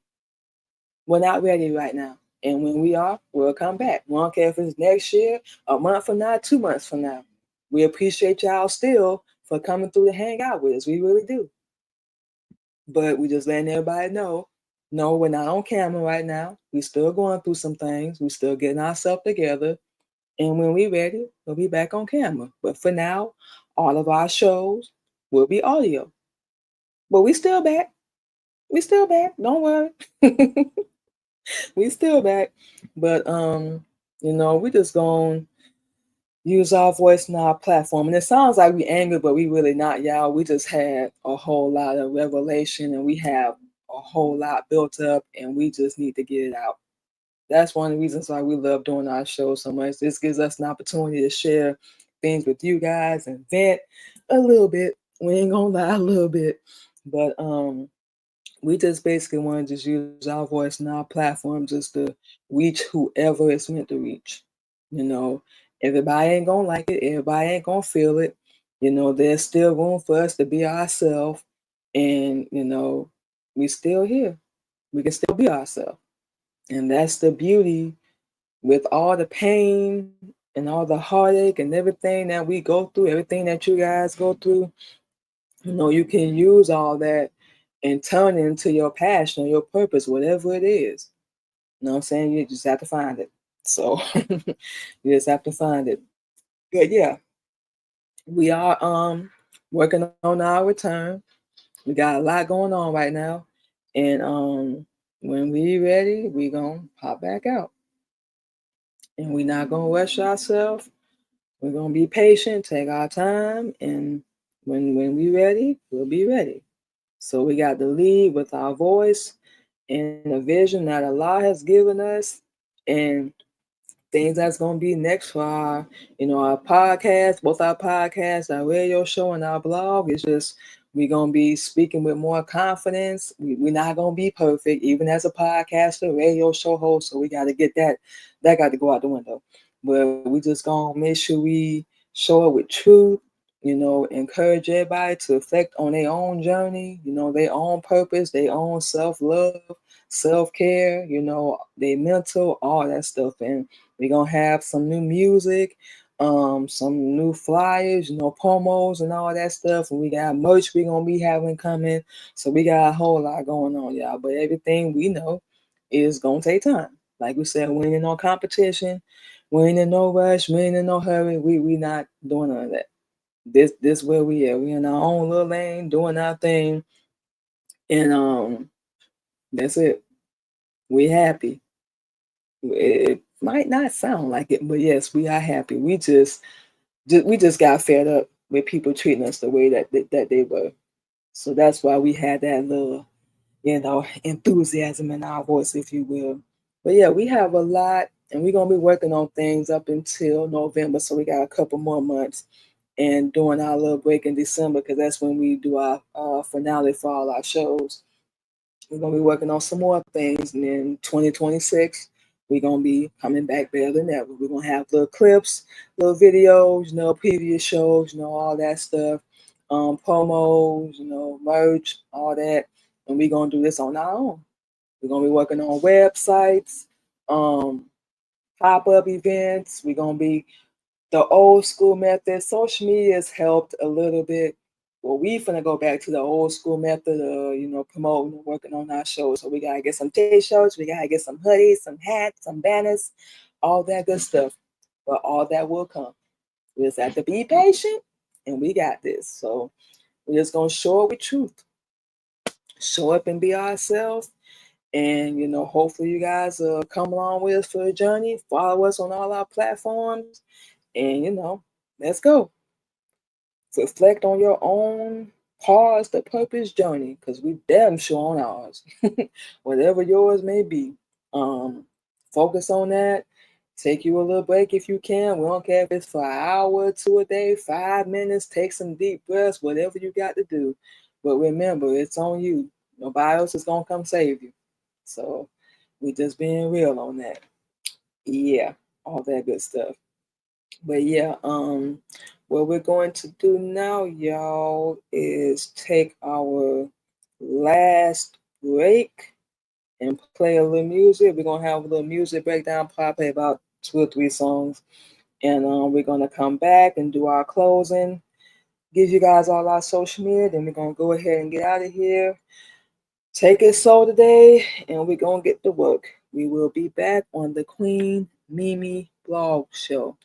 We're not ready right now. And when we are, we'll come back. We don't care if it's next year, a month from now, 2 months from now. We appreciate y'all still for coming through to hang out with us. We really do. But we just letting everybody know, no, we're not on camera right now. We still going through some things. We still getting ourselves together. And when we ready, we'll be back on camera. But for now, all of our shows will be audio. But we still back. We still back. Don't worry. We still back. But we just gonna use our voice in our platform. And it sounds like we angry, but we really not, y'all. We just had a whole lot of revelation, and we have a whole lot built up, and we just need to get it out. That's one of the reasons why we love doing our show so much. This gives us an opportunity to share things with you guys and vent a little bit. We ain't gonna lie, a little bit. But we just basically want to just use our voice and our platform just to reach whoever it's meant to reach. Everybody ain't gonna like it, everybody ain't gonna feel it. There's still room for us to be ourselves, and we still here. We can still be ourselves. And that's the beauty with all the pain and all the heartache and everything that we go through, everything that you guys go through. You can use all that and turn it into your passion or your purpose, whatever it is. You know what I'm saying? You just have to find it. So you just have to find it. But yeah, we are working on our return. We got a lot going on right now. And when we ready, we gonna pop back out. And we're not gonna rush ourselves. We're gonna be patient, take our time, and when we ready, we'll be ready. So we got to lead with our voice and the vision that Allah has given us, and things that's going to be next for our podcast, both our podcasts, our radio show, and our blog. It's just we're going to be speaking with more confidence. We're not going to be perfect, even as a podcaster, radio show host. So we got to get that got to go out the window. But we just going to make sure we show it with truth, encourage everybody to reflect on their own journey, their own purpose, their own self-love, self-care, their mental, all that stuff. And we're going to have some new music, some new flyers, promos and all that stuff. And we got merch we're going to be having coming. So we got a whole lot going on, y'all. But everything we know is going to take time. Like we said, we ain't in no competition. We ain't in no rush. We ain't in no hurry. We not doing none of that. This where we at. We in our own little lane, doing our thing. And that's it. We happy. It might not sound like it, but yes, we are happy. We just got fed up with people treating us the way that they were. So that's why we had that little, enthusiasm in our voice, if you will. But yeah, we have a lot, and we're gonna be working on things up until November. So we got a couple more months. and during our little break in December, because that's when we do our finale for all our shows. We're gonna be working on some more things, and then 2026, we're gonna be coming back better than ever. We're gonna have little clips, little videos, previous shows, all that stuff, promos, merch, all that, and we're gonna do this on our own. We're gonna be working on websites, pop-up events. We're gonna be the old school method. Social media has helped a little bit. Well, we finna go back to the old school method of, promoting and working on our shows. So we gotta get some t-shirts, we gotta get some hoodies, some hats, some banners, all that good stuff. But all that will come. We just have to be patient, and we got this. So we're just gonna show up with truth. Show up and be ourselves. And, hopefully you guys come along with us for the journey. Follow us on all our platforms. And, let's go. Reflect on your own pause the purpose journey, because we damn sure on ours. Whatever yours may be. Focus on that. Take you a little break if you can. We don't care if it's for an hour or two a day, 5 minutes, take some deep breaths, whatever you got to do. But remember, it's on you. Nobody else is going to come save you. So we just being real on that. Yeah, all that good stuff. But yeah, what we're going to do now, y'all, is take our last break and play a little music. We're gonna have a little music breakdown, probably about 2 or 3 songs, and we're gonna come back and do our closing. Give you guys all our social media, then we're gonna go ahead and get out of here. Take it slow today, and we're gonna get to work. We will be back on the Queen Mimi Blog Show.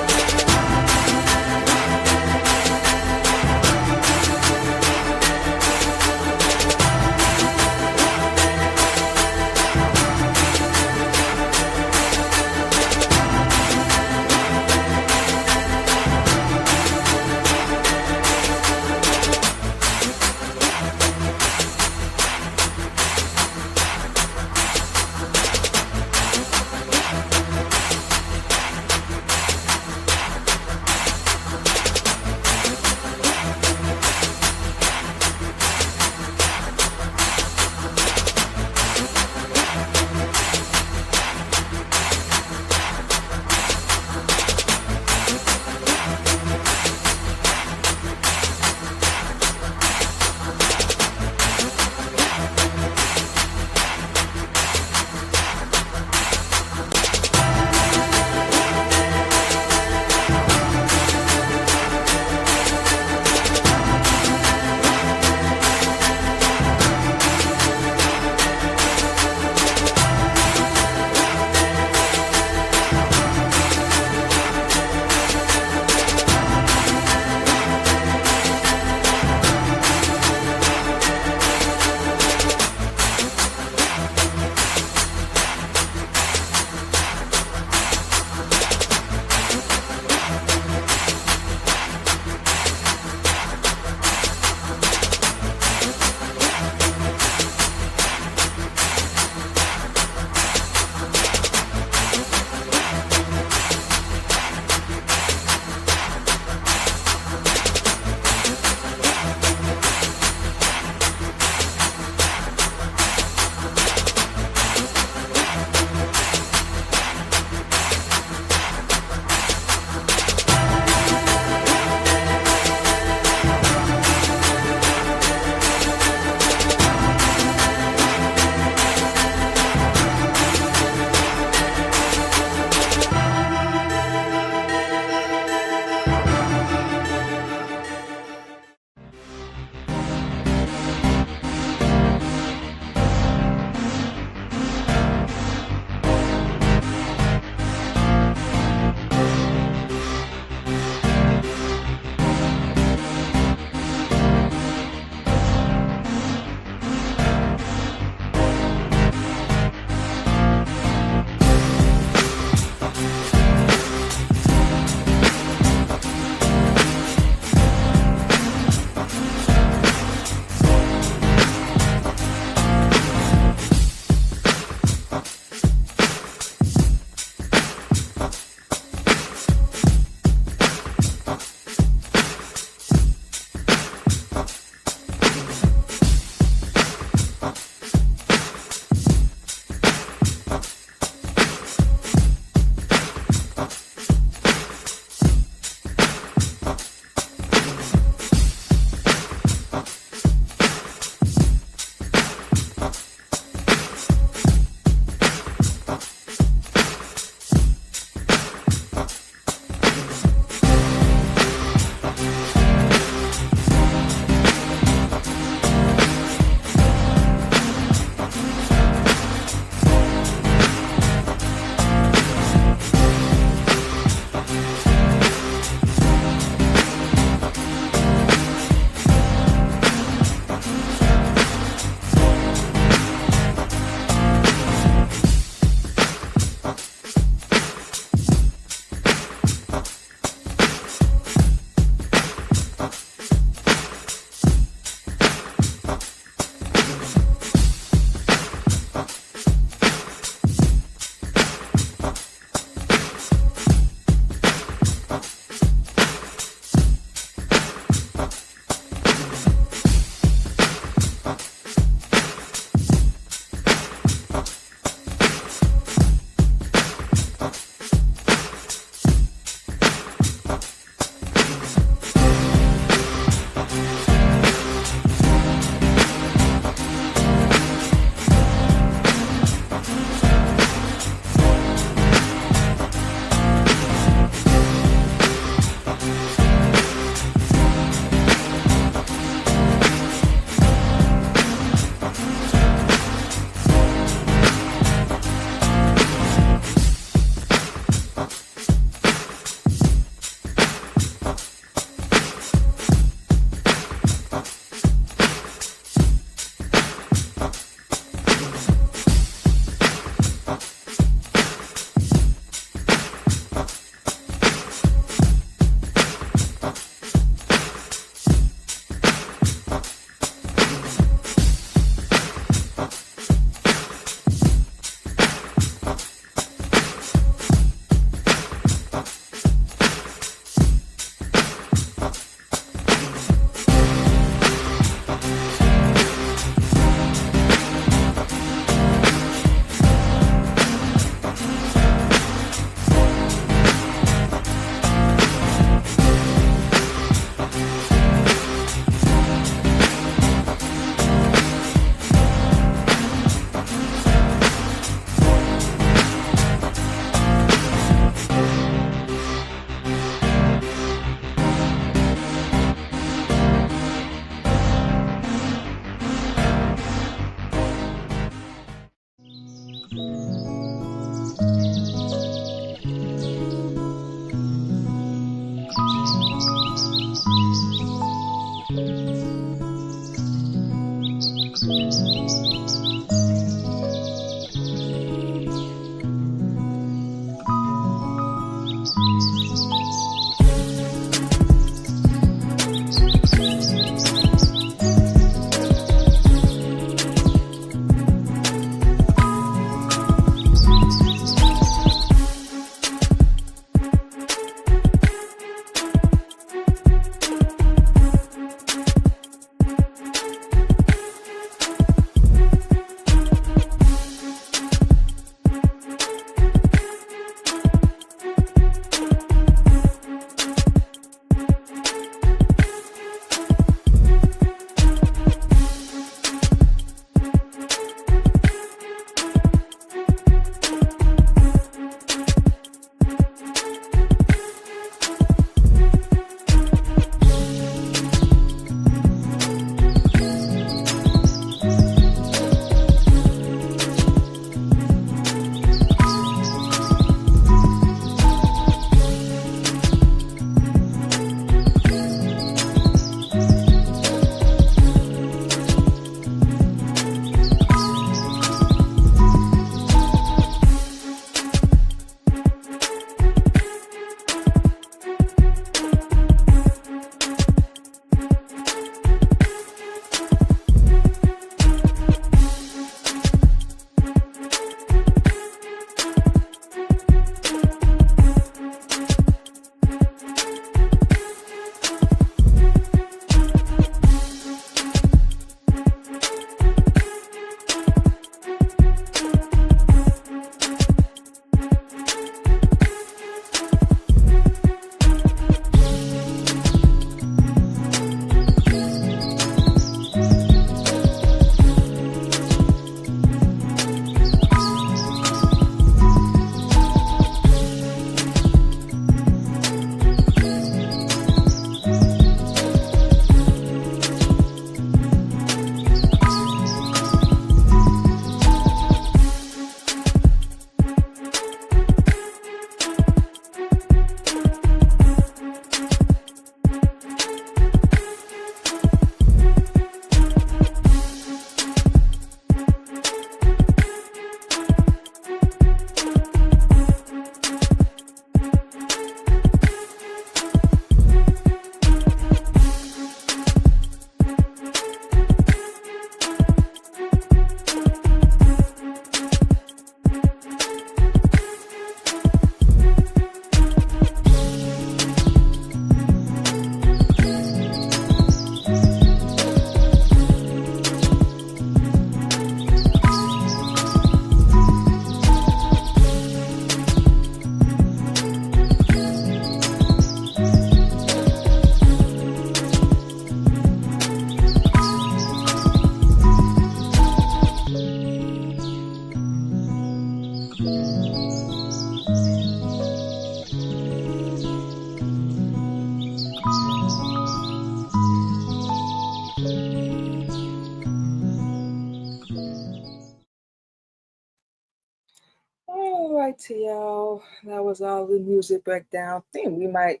All right, to y'all. That was all the music breakdown. Think we might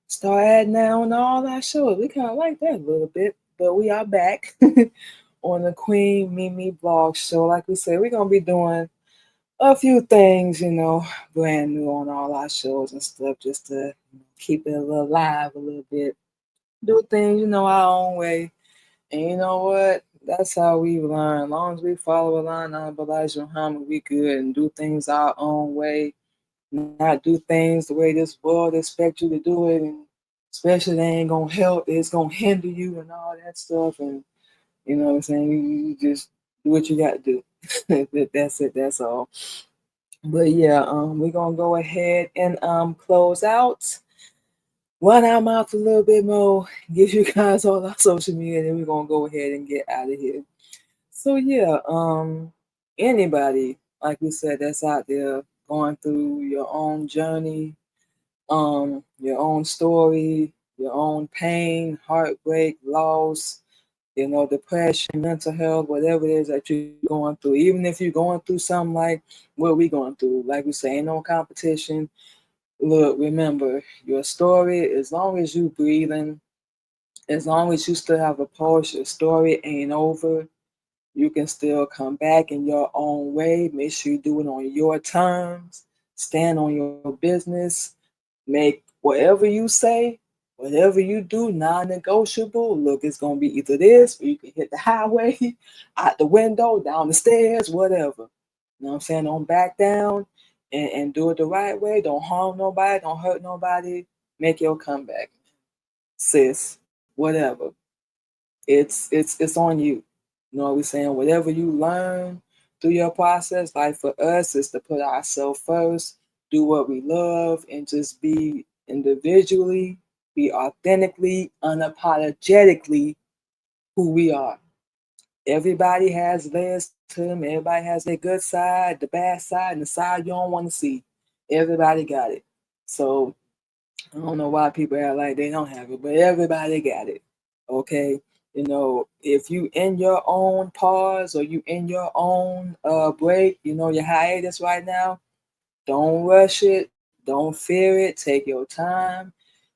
start adding that on all our shows. We kind of like that a little bit, but we are back on the Queen Mimi Blog Show. Like we said, we're gonna be doing a few things, brand new on all our shows and stuff, just to keep it a little live a little bit. Do things, our own way. And you know what? That's how we learn. As long as we follow a line on Elijah Muhammad, we good and do things our own way, not do things the way this world expect you to do it, and especially they ain't gonna help, it's gonna hinder you and all that stuff. And you know what I'm saying? You just do what you got to do. That's it. That's all. But yeah, we're gonna go ahead and close out, run our mouth a little bit more, give you guys all our social media, and then we're gonna go ahead and get out of here. So yeah, anybody, like we said, that's out there going through your own journey, your own story, your own pain, heartbreak, loss, depression, mental health, whatever it is that you're going through. Even if you're going through something like what we're going through, like we say, ain't no competition. Look, remember your story. As long as you breathing, as long as you still have a pulse, your story ain't over. You can still come back in your own way. Make sure you do it on your terms. Stand on your business. Make whatever you say, whatever you do, non-negotiable. Look, it's gonna be either this, or you can hit the highway, out the window, down the stairs, whatever. You know what I'm saying? Don't back down and do it the right way. Don't harm nobody. Don't hurt nobody. Make your comeback, sis. Whatever. It's on you. You know what we're saying? Whatever you learn through your process, like for us, is to put ourselves first, do what we love, and just be individually, be authentically, unapologetically who we are. Everybody has layers to them. Everybody has their good side, the bad side, and the side you don't want to see. Everybody got it. So I don't know why people act like they don't have it, but everybody got it. Okay. If you in your own pause or you in your own break, your hiatus right now, don't rush it. Don't fear it. Take your time.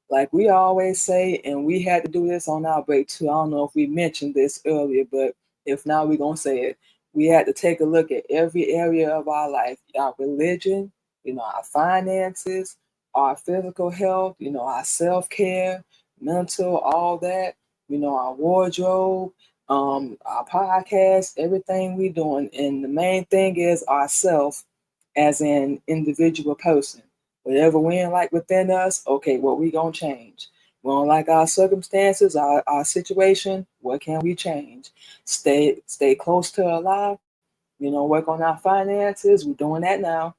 Like we always say, and we had to do this on our break too. I don't know if we mentioned this earlier, but if not, we're going to say it. We had to take a look at every area of our life, our religion, our finances, our physical health, our self care, mental, all that, our wardrobe, our podcast, everything we doing. And the main thing is ourself as an individual person. Whatever we ain't like within us, okay, what we gonna change? We don't like our circumstances, our situation. What can we change? Stay close to Allah. Work on our finances. We're doing that now.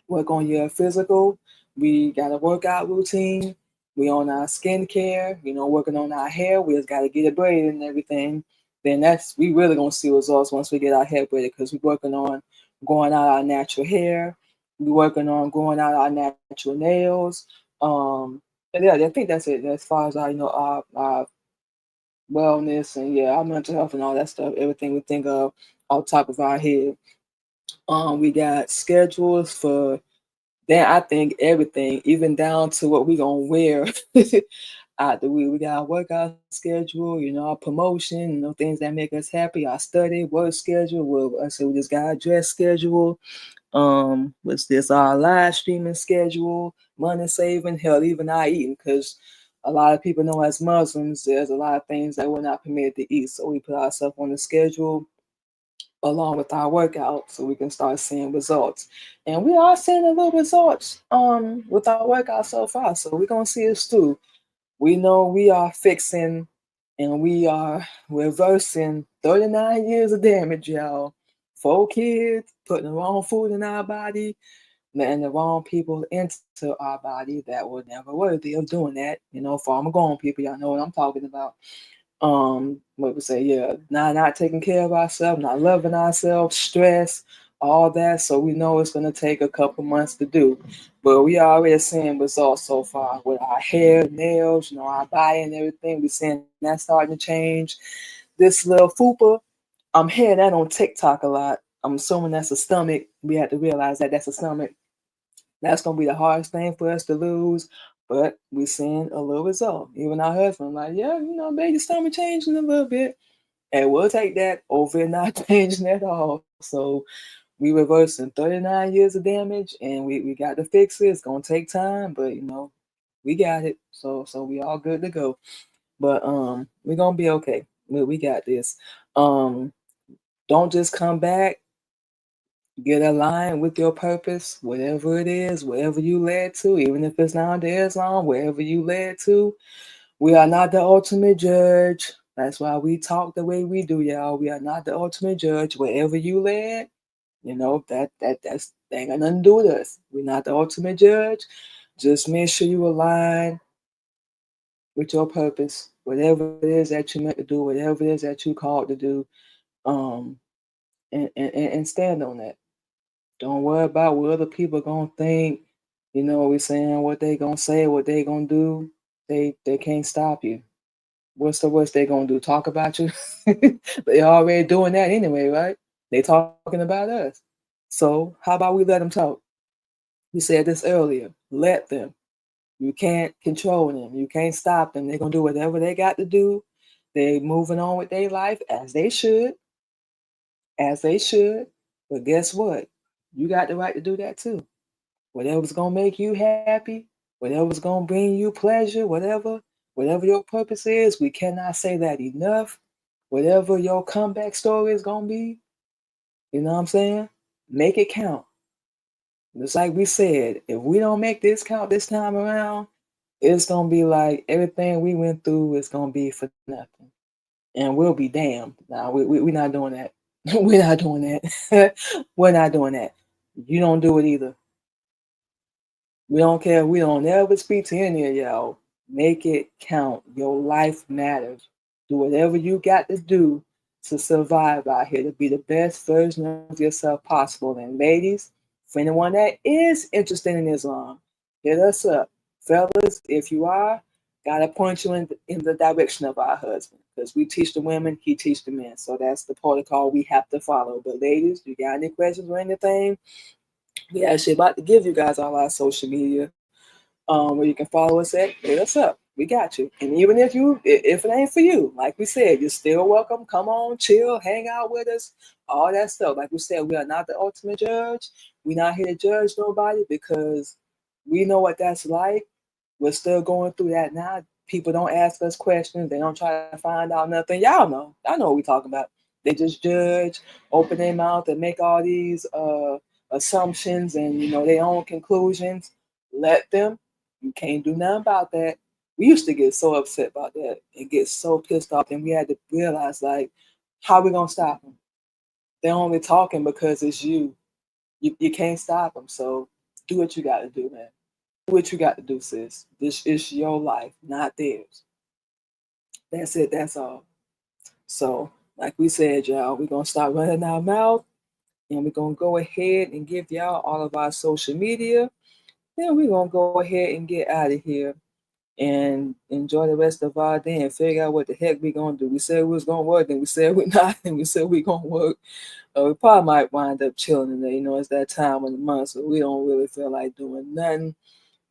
Work on your physical. We got a workout routine. We on our skincare, working on our hair. We just got to get it braided and everything. Then we really gonna see results once we get our hair braided because we're working on growing out our natural hair. We're working on growing out our natural nails. And yeah, I think that's it. As far as our wellness and yeah, our mental health and all that stuff, everything we think of on top of our head. We got schedules for then I think everything, even down to what we gonna wear out the week. We got our workout schedule, our promotion, things that make us happy, our study, work schedule. Well, I said we just got our dress schedule. What's this? Our live streaming schedule, money saving, hell, even our eating, because a lot of people know as Muslims, there's a lot of things that we're not permitted to eat. So we put ourselves on the schedule along with our workout so we can start seeing results. And we are seeing a little results with our workout so far. So we're gonna see us too. We know we are fixing and we are reversing 39 years of damage, y'all. 4 kids, putting the wrong food in our body, letting the wrong people into our body that were never worthy of doing that. Farmer grown people, y'all know what I'm talking about. What we say, yeah, not taking care of ourselves, not loving ourselves, stress, all that. So we know it's going to take a couple months to do. But we already seeing results so far with our hair, nails, our body and everything. We're seeing that starting to change. This little fupa, I'm hearing that on TikTok a lot. I'm assuming that's a stomach. We have to realize that that's a stomach. That's gonna be the hardest thing for us to lose, but we're seeing a little result. Even our husband, like, yeah, baby, stomach changing a little bit, and we'll take that over it not changing at all. So we reversing 39 years of damage, and we got to fix it. It's gonna take time, but we got it. So we all good to go. But we're gonna be okay. We got this. Um, don't just come back. Get aligned with your purpose, whatever it is, wherever you led to, even if it's down to Islam, wherever you led to. We are not the ultimate judge. That's why we talk the way we do, y'all. We are not the ultimate judge. Wherever you led, that's that ain't got nothing to do with us. We're not the ultimate judge. Just make sure you align with your purpose, whatever it is that you meant to do, whatever it is that you called to do, um, and stand on that. Don't worry about what other people gonna think. We're saying what they gonna say, what they gonna do. They can't stop you. What's the worst they gonna do? Talk about you? They already doing that anyway, right? They talking about us. So how about we let them talk? We said this earlier. Let them. You can't control them. You can't stop them. They're gonna do whatever they got to do. They moving on with their life as they should. But guess what? You got the right to do that too. Whatever's gonna make you happy, whatever's gonna bring you pleasure, whatever your purpose is, we cannot say that enough. Whatever your comeback story is gonna be, you know what I'm saying? Make it count. Just like we said, if we don't make this count this time around, it's gonna be like everything we went through is gonna be for nothing. And we'll be damned. Nah, we're not doing that. We're not doing that. We're not doing that. You don't do it either. We don't care. We don't ever speak to any of y'all. Make it count. Your life matters. Do whatever you got to do to survive out here, to be the best version of yourself possible. And ladies, for anyone that is interested in Islam, hit us up. Fellas, if you are, gotta point you in the direction of our husband. Because we teach the women, he teach the men. So that's the protocol we have to follow. But ladies, you got any questions or anything? We actually about to give you guys all our social media where you can follow us at. Hit us up. We got you. And even if it ain't for you, like we said, you're still welcome. Come on, chill, hang out with us, all that stuff. Like we said, we are not the ultimate judge. We're not here to judge nobody because we know what that's like. We're still going through that now. People don't ask us questions. They don't try to find out nothing. Y'all know. Y'all know what we're talking about. They just judge, open their mouth, and make all these assumptions and their own conclusions. Let them. You can't do nothing about that. We used to get so upset about that and get so pissed off, and we had to realize like, how we gonna stop them? They're only talking because it's you. You can't stop them. So do what you got to do, man. Do what you got to do, sis. This is your life, not theirs. That's it. That's all. So, like we said, y'all, we're gonna start running our mouth, and we're gonna go ahead and give y'all all of our social media. Then we're gonna go ahead and get out of here and enjoy the rest of our day and figure out what the heck we gonna do. We said we was gonna work, and we said we're not, and we said we gonna work. We probably might wind up chilling today. It's that time of the month, so we don't really feel like doing nothing.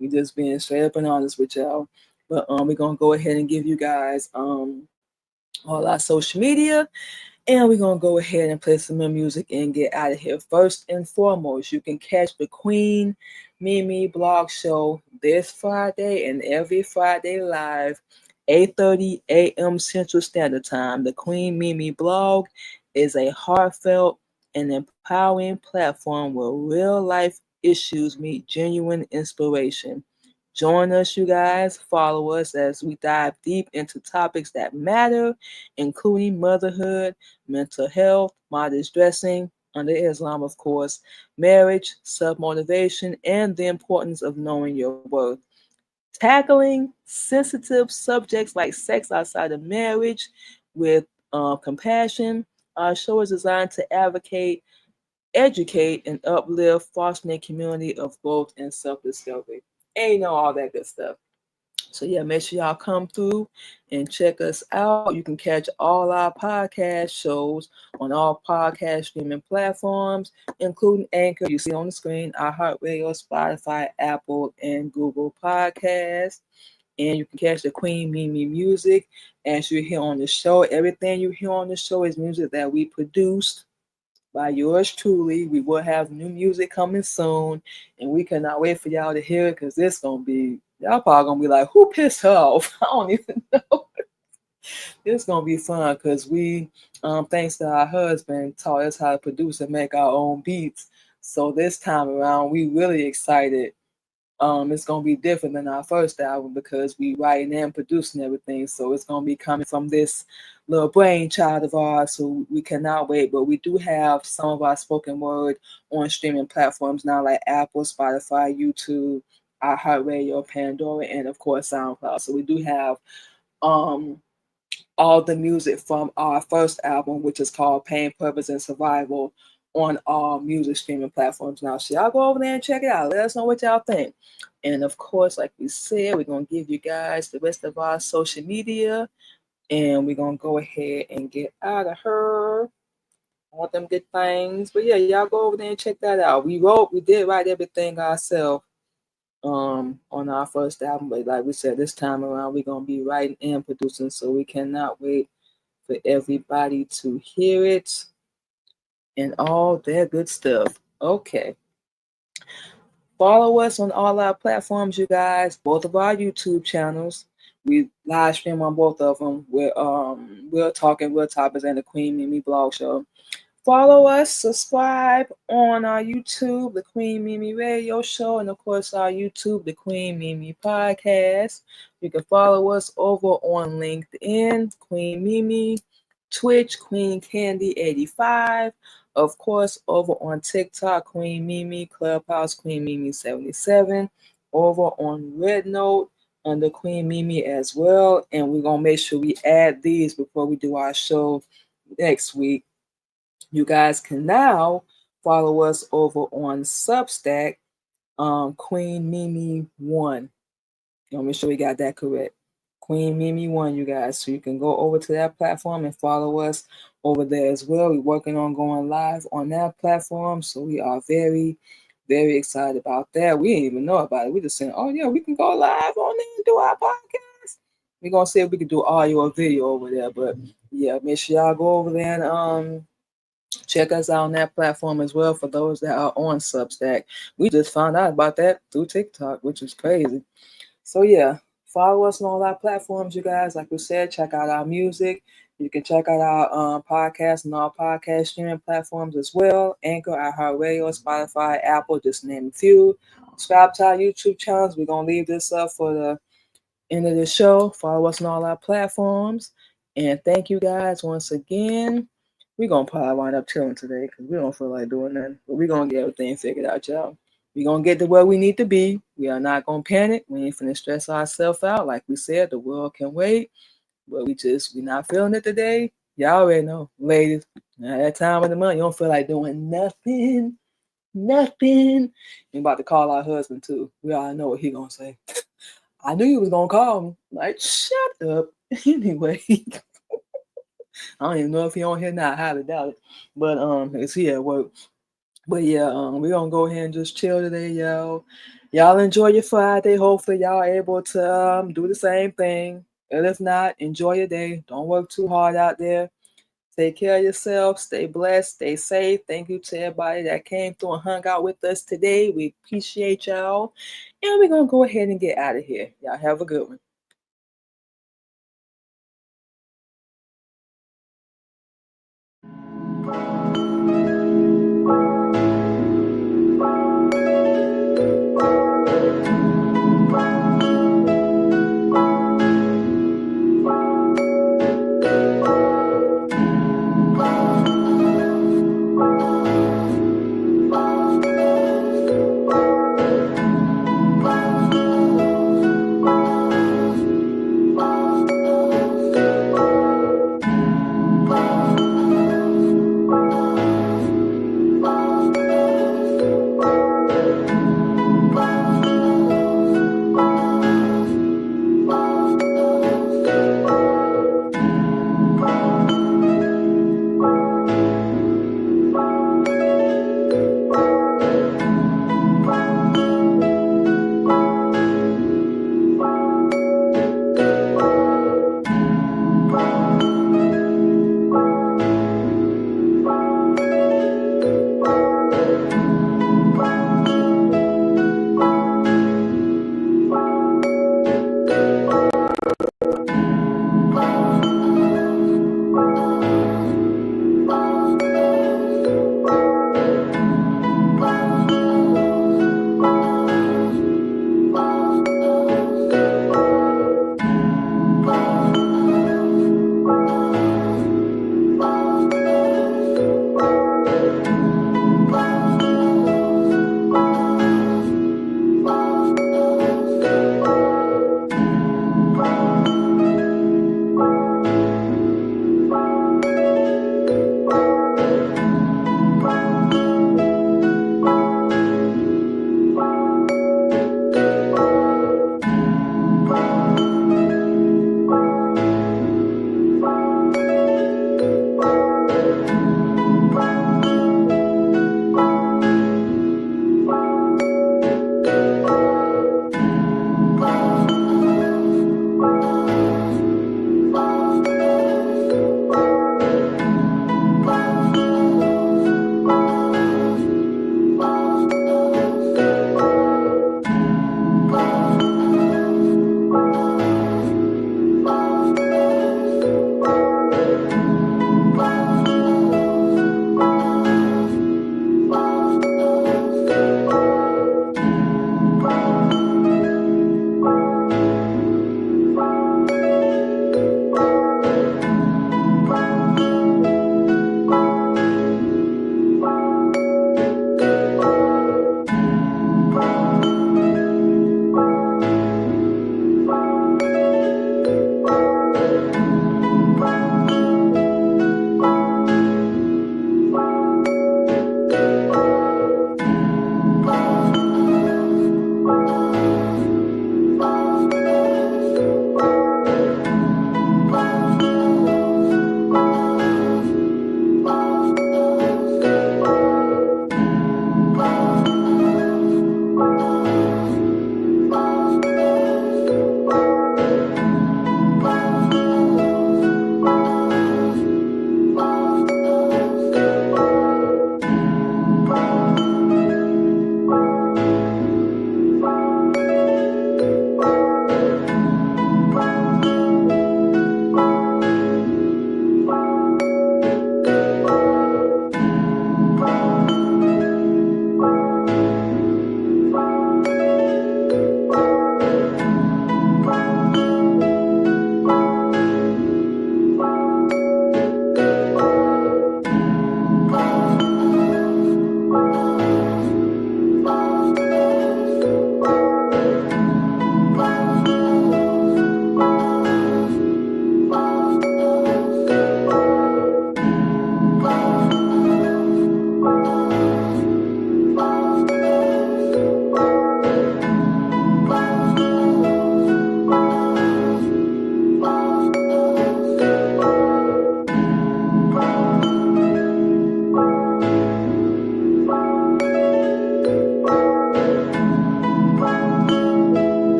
We just being straight up and honest with y'all. But we're gonna go ahead and give you guys all our social media. And we're going to go ahead and play some more music and get out of here. First and foremost, you can catch the Queen Mimi Blog Show this Friday and every Friday live, 8:30 a.m. Central Standard Time. The Queen Mimi Blog is a heartfelt and empowering platform where real-life issues meet genuine inspiration. Join us, you guys. Follow us as we dive deep into topics that matter, including motherhood, mental health, modest dressing, under Islam, of course, marriage, self-motivation, and the importance of knowing your worth. Tackling sensitive subjects like sex outside of marriage with compassion. Our show is designed to advocate educate and uplift, fostering a community of growth and self-discovery. And you know, all that good stuff. So yeah, make sure y'all come through and check us out. You can catch all our podcast shows on all podcast streaming platforms, including Anchor, you see on the screen, iHeartRadio, Spotify, Apple, and Google Podcasts. And you can catch the Queen Mimi music as you hear on the show. Everything you hear on the show is music that we produced by yours truly. We will have new music coming soon, and we cannot wait for y'all to hear it because this gonna be, y'all probably gonna be like, who pissed her off? I don't even know. It's gonna be fun because we, thanks to our husband, taught us how to produce and make our own beats. So this time around, we really excited. It's gonna be different than our first album because we writing and producing everything. So it's gonna be coming from this little brainchild of ours. So we cannot wait. But we do have some of our spoken word on streaming platforms now, like Apple, Spotify, YouTube, iHeartRadio, Pandora, and of course SoundCloud. So we do have um all the music from our first album, which is called Pain, Purpose, and Survival, on all music streaming platforms now. So y'all go over there and check it out. Let us know what y'all think. And of course, like we said, we're going to give you guys the rest of our social media. And we're going to go ahead and get out of her. All them good things. But yeah, y'all go over there and check that out. We did write everything ourselves on our first album. But like we said, this time around, we're going to be writing and producing. So we cannot wait for everybody to hear it and all that good stuff. Okay. Follow us on all our platforms, you guys. Both of our YouTube channels. We live stream on both of them. We're talking real topics and the Queen Mimi Blog Show. Follow us, subscribe on our YouTube, The Queen Mimi Radio Show, and of course our YouTube, The Queen Mimi Podcast. You can follow us over on LinkedIn, Queen Mimi, Twitch, Queen Candy 85. Of course, over on TikTok, Queen Mimi, Clubhouse, Queen Mimi 77. Over on Red Note under Queen Mimi as well. And we're going to make sure we add these before we do our show next week. You guys can now follow us over on Substack, Queen Mimi 1. Let me make sure we got that correct. Queen Mimi 1, you guys. So you can go over to that platform and follow us over there as well. We're working on going live on that platform. So we are very, very excited about that. We didn't even know about it. We just saying, oh yeah, we can go live on there and do our podcast. We're gonna see if we can do audio or video over there. But yeah, make sure y'all go over there and check us out on that platform as well for those that are on Substack. We just found out about that through TikTok, which is crazy. So yeah, follow us on all our platforms, you guys. Like we said, check out our music. You can check out our podcast and our podcast streaming platforms as well. Anchor, iHeartRadio, Spotify, Apple, just name a few. Subscribe to our YouTube channels. We're going to leave this up for the end of the show. Follow us on all our platforms. And thank you guys once again. We're going to probably wind up chilling today because we don't feel like doing nothing. But we're going to get everything figured out, y'all. We're going to get to where we need to be. We are not going to panic. We ain't finna stress ourselves out. Like we said, the world can wait. But we not feeling it today. Y'all already know, ladies, at that time of the month, you don't feel like doing nothing. Nothing. You're about to call our husband, too. We all know what he going to say. I knew you was going to call me. Like, shut up. Anyway. I don't even know if he on here now. I highly doubt it. But it's he at work. But yeah, we're gonna go ahead and just chill today, y'all. Y'all enjoy your Friday. Hopefully y'all are able to do the same thing. And if not, enjoy your day. Don't work too hard out there. Take care of yourself. Stay blessed. Stay safe. Thank you to everybody that came through and hung out with us today. We appreciate y'all. And we're gonna go ahead and get out of here. Y'all have a good one.